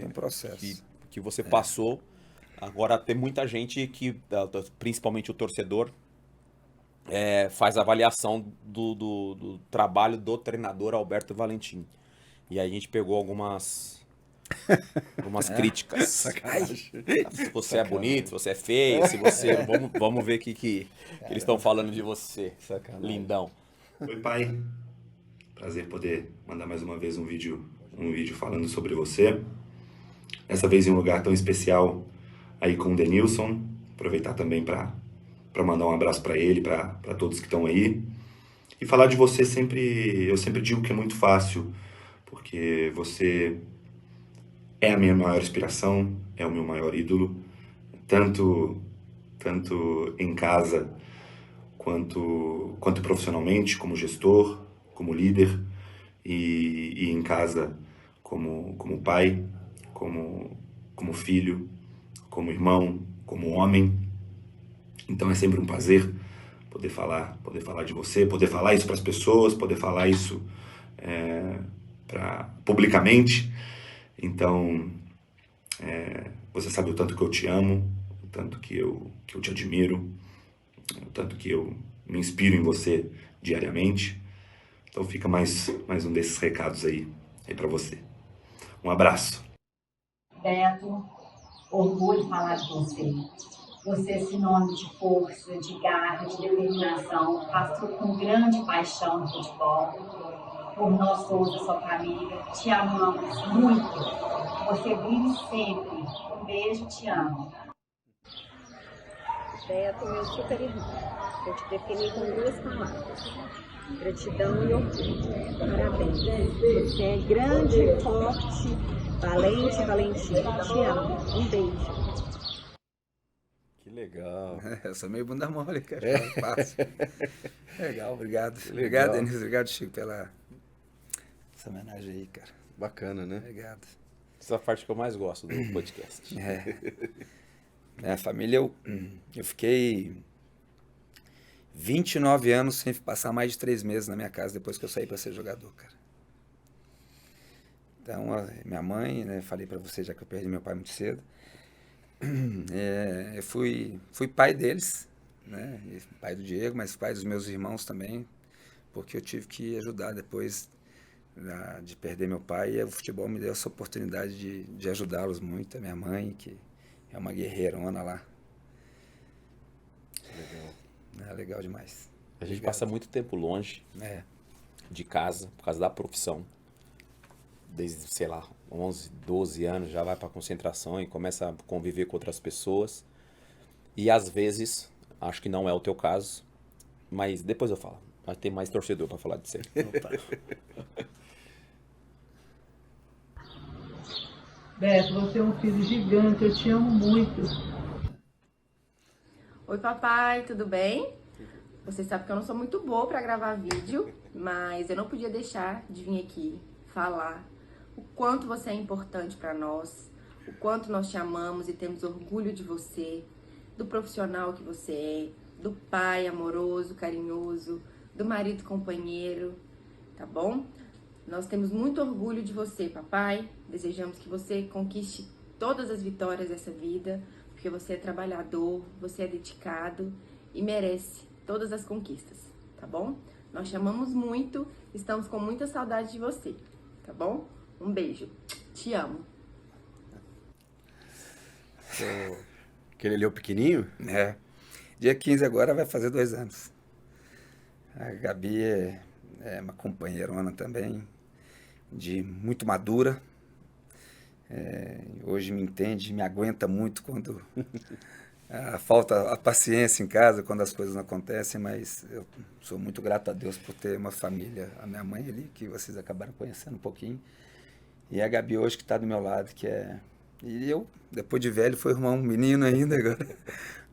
você passou. Agora tem muita gente que, principalmente o torcedor, faz avaliação do trabalho do treinador Alberto Valentim. E aí a gente pegou algumas críticas. Sacanagem. Se você é bonito, se você é feio, se você... Vamos ver o que eles estão falando de você. Sacanagem. Lindão. Oi, pai. Prazer poder mandar mais uma vez um vídeo falando sobre você. Dessa vez em um lugar tão especial aí com o Denilson. Aproveitar também para mandar um abraço para ele, para todos que estão aí. E falar de você eu sempre digo que é muito fácil, porque você é a minha maior inspiração, é o meu maior ídolo, tanto em casa quanto profissionalmente, como gestor, como líder, e em casa como pai, como filho, como irmão, como homem. Então é sempre um prazer poder falar de você, poder falar isso para as pessoas, poder falar isso publicamente. Então, você sabe o tanto que eu te amo, o tanto que eu te admiro, o tanto que eu me inspiro em você diariamente. Então fica mais um desses recados aí para você. Um abraço. Beto, orgulho de falar de você. Você é sinônimo de força, de garra, de determinação. Faz tudo com grande paixão no futebol. Por nós todos, a sua família. Te amamos muito. Você brilhe sempre. Um beijo, te amo. Beto, meu super irmão. Eu te defini com 2 palavras. Gratidão e orgulho. Parabéns. Você é grande, forte, valente, valentina. Te amo. Um beijo. Que legal. Eu sou meio bunda mole, cara. É fácil. Legal, obrigado. Legal. Obrigado, Denise. Obrigado, Chico, pela essa homenagem aí, cara. Bacana, né? Obrigado. Essa é a parte que eu mais gosto do podcast. Minha família, eu fiquei 29 anos sem passar mais de 3 meses na minha casa depois que eu saí para ser jogador, cara. Então, minha mãe, né, falei para você, já que eu perdi meu pai muito cedo, eu fui pai deles, né, pai do Diego, mas pai dos meus irmãos também, porque eu tive que ajudar depois de perder meu pai, e o futebol me deu essa oportunidade de ajudá-los muito, a minha mãe, que é uma guerreirona lá. Legal. É legal demais. A gente passa muito tempo longe de casa, por causa da profissão. Desde, sei lá, 11, 12 anos já vai para concentração e começa a conviver com outras pessoas. E às vezes, acho que não é o teu caso, mas depois eu falo. Vai ter mais torcedor para falar de você. Beto, você é um filho gigante, eu te amo muito. Oi, papai, tudo bem? Você sabe que eu não sou muito boa para gravar vídeo, mas eu não podia deixar de vir aqui falar o quanto você é importante para nós, o quanto nós te amamos e temos orgulho de você, do profissional que você é, do pai amoroso, carinhoso, do marido companheiro, tá bom? Nós temos muito orgulho de você, papai. Desejamos que você conquiste todas as vitórias dessa vida, porque você é trabalhador, você é dedicado e merece todas as conquistas, tá bom? Nós te amamos muito, estamos com muita saudade de você, tá bom? Um beijo. Te amo. Aquele ali é o pequenininho? Dia 15 agora vai fazer 2 anos. A Gabi é uma companheirona também, muito madura. Hoje me entende, me aguenta muito quando falta a paciência em casa, quando as coisas não acontecem, mas eu sou muito grato a Deus por ter uma família, a minha mãe ali, que vocês acabaram conhecendo um pouquinho, e a Gabi hoje que está do meu lado, e eu, depois de velho, fui arrumar um menino ainda agora,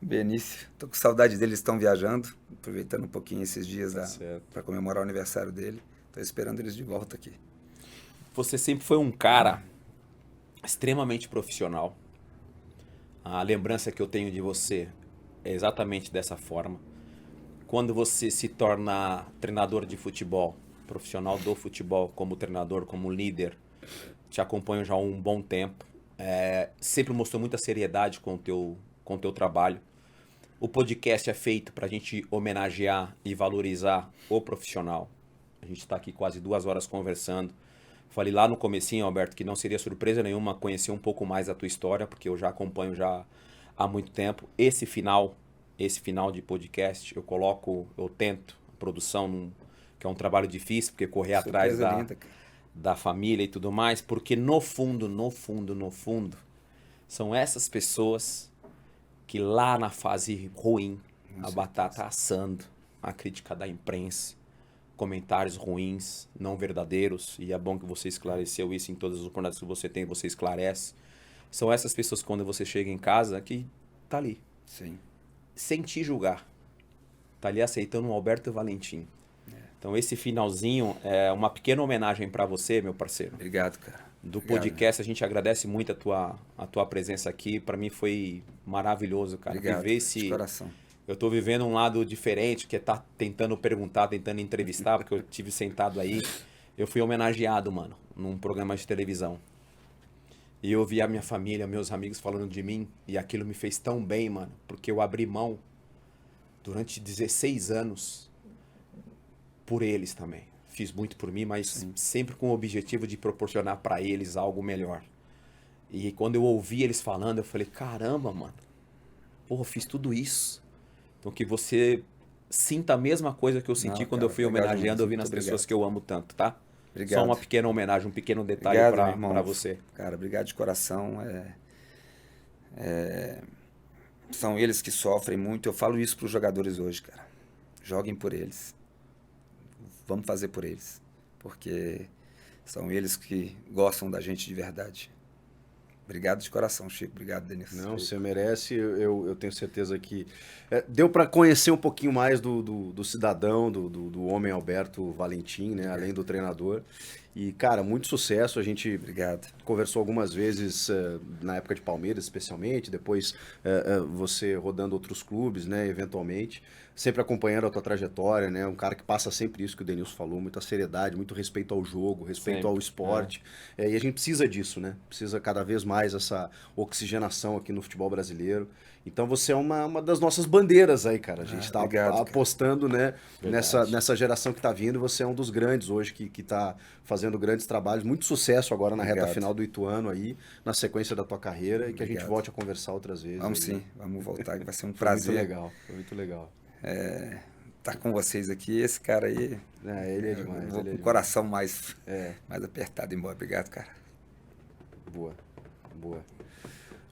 Benício. Tô com saudade dele, eles estão viajando, aproveitando um pouquinho esses dias para comemorar o aniversário dele. Tô esperando eles de volta aqui. Você sempre foi um cara extremamente profissional. A lembrança que eu tenho de você é exatamente dessa forma. Quando você se torna treinador de futebol, profissional do futebol, como treinador, como líder, te acompanho já há um bom tempo. Sempre mostrou muita seriedade com o teu trabalho. O podcast é feito para a gente homenagear e valorizar o profissional. A gente está aqui quase 2 horas conversando. Falei lá no comecinho, Alberto, que não seria surpresa nenhuma conhecer um pouco mais a tua história, porque eu já acompanho já há muito tempo. Esse final de podcast, eu tento, a produção, que é um trabalho difícil, porque correr atrás da família e tudo mais, porque no fundo, são essas pessoas que lá na fase ruim, a batata assando, a crítica da imprensa, comentários ruins, não verdadeiros, e é bom que você esclareceu isso em todas as oportunidades que você tem, você esclarece. São essas pessoas que quando você chega em casa, que tá ali. Sim. Sem te julgar. Tá ali aceitando um Alberto Valentim. Então esse finalzinho é uma pequena homenagem para você, meu parceiro. Obrigado, cara. Podcast, a gente agradece muito a tua presença aqui. Para mim foi maravilhoso, cara. Obrigado, viver de coração. Eu tô vivendo um lado diferente, que é tá tentando perguntar, tentando entrevistar, porque eu tive sentado aí. Eu fui homenageado, mano, num programa de televisão. E eu vi a minha família, meus amigos falando de mim, e aquilo me fez tão bem, mano, porque eu abri mão durante 16 anos por eles também. Fiz muito por mim, mas sempre com o objetivo de proporcionar pra eles algo melhor. E quando eu ouvi eles falando, eu falei, caramba, mano, porra, eu fiz tudo isso. Então que você sinta a mesma coisa que eu senti quando eu fui homenageando, ouvindo as pessoas que eu amo tanto, tá? Obrigado. Só uma pequena homenagem, um pequeno detalhe pra você. Cara, obrigado de coração. São eles que sofrem muito. Eu falo isso pros jogadores hoje, cara. Joguem por eles. Vamos fazer por eles. Porque são eles que gostam da gente de verdade. Obrigado de coração, Chico. Obrigado, Denilson. Não, você merece. Eu tenho certeza que deu para conhecer um pouquinho mais do cidadão, do homem Alberto Valentim, né? Além do treinador. E, cara, muito sucesso. A gente conversou algumas vezes na época de Palmeiras, especialmente. Depois você rodando outros clubes, né? Eventualmente. Sempre acompanhando a tua trajetória, né? Um cara que passa sempre isso que o Denilson falou, muita seriedade, muito respeito ao jogo, respeito ao esporte. E a gente precisa disso, né? Precisa cada vez mais essa oxigenação aqui no futebol brasileiro. Então você é uma das nossas bandeiras aí, cara. A gente está apostando, né, nessa geração que está vindo. Você é um dos grandes hoje que está fazendo grandes trabalhos. Muito sucesso agora na reta final do Ituano aí, na sequência da tua carreira. E que a gente volte a conversar outras vezes. Vamos aí, sim, vamos voltar, que vai ser um prazer. Muito legal, foi muito legal. Tá com vocês aqui, esse cara aí. Ele é demais. Vou com o coração mais apertado embora. Obrigado, cara. Boa.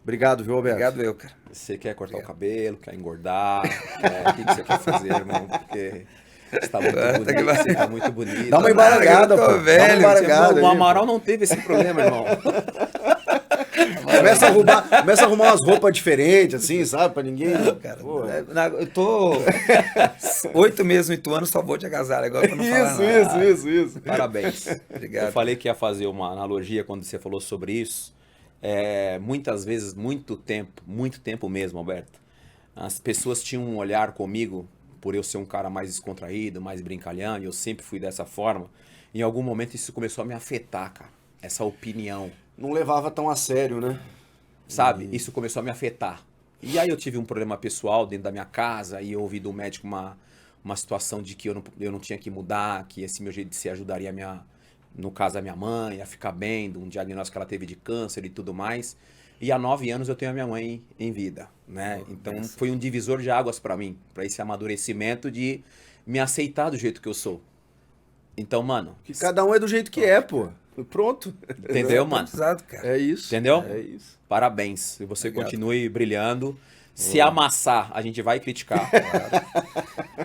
Obrigado, viu, Alberto? Obrigado eu, cara. Você quer cortar o cabelo, quer engordar? O que você quer fazer, irmão? Porque você tá muito bonito, você tá muito bonito. Dá uma embaragada, pô. Velho, dá uma embaragada. O Amaral não teve esse problema, irmão. Começa a arrumar umas roupas diferentes, assim, sabe? Pra ninguém... Cara, eu tô 8 meses no Ituano, só vou de agasalho agora pra não falar nada. Isso. Parabéns. Obrigado. Eu falei que ia fazer uma analogia quando você falou sobre isso. Muitas vezes, muito tempo mesmo, Alberto, as pessoas tinham um olhar comigo, por eu ser um cara mais descontraído, mais brincalhão, e eu sempre fui dessa forma. Em algum momento isso começou a me afetar, cara. Essa opinião. Não levava tão a sério, né? Sabe? Isso começou a me afetar. E aí eu tive um problema pessoal dentro da minha casa, e eu ouvi do médico uma situação de que eu não tinha que mudar, que esse meu jeito de ser ajudaria no caso a minha mãe, a ficar bem, de um diagnóstico que ela teve de câncer e tudo mais. E há 9 anos eu tenho a minha mãe em vida, né? Então foi um divisor de águas pra mim, pra esse amadurecimento de me aceitar do jeito que eu sou. Então, mano... Que cada um é do jeito que é, pô. Pronto. Entendeu, mano? Exato, cara. É isso. Entendeu? É isso. Parabéns. E você continue brilhando. Se amassar, a gente vai criticar.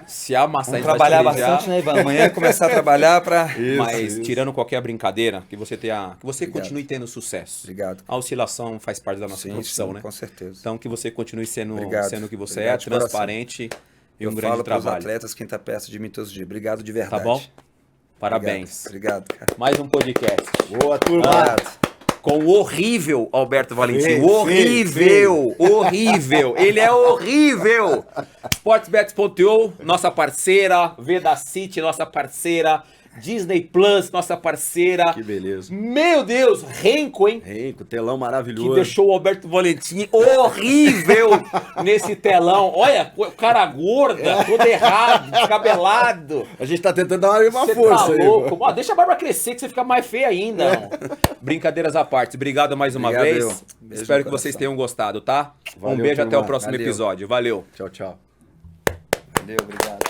Se amassar, vamos trabalhar bastante, né, Ivan? Amanhã começar a trabalhar para... Mas tirando qualquer brincadeira, que você continue tendo sucesso. Obrigado. A oscilação faz parte da nossa profissão, né? Com certeza. Então que você continue sendo o que você Obrigado, transparente e um grande trabalho. Eu falo para os atletas quem está perto de mim todos os dias. Obrigado de verdade. Tá bom? Parabéns. Obrigado, cara. Mais um podcast. Boa, turma. Com o horrível Alberto Valentim. Horrível. Ele é horrível. Sportsbets.io, nossa parceira. Veda City, nossa parceira. Disney Plus, nossa parceira. Que beleza. Meu Deus, Renko, hein? Renko, telão maravilhoso. Que deixou o Alberto Valentim horrível nesse telão. Olha, o cara gorda, todo errado, descabelado. A gente tá tentando dar uma Cê força tá aí. louco. Deixa a barba crescer que você fica mais feia ainda. Brincadeiras à parte. Obrigado mais uma vez. Espero que vocês tenham gostado, tá? Valeu, um beijo, turma. até o próximo episódio. Valeu. Tchau, tchau. Valeu, obrigado.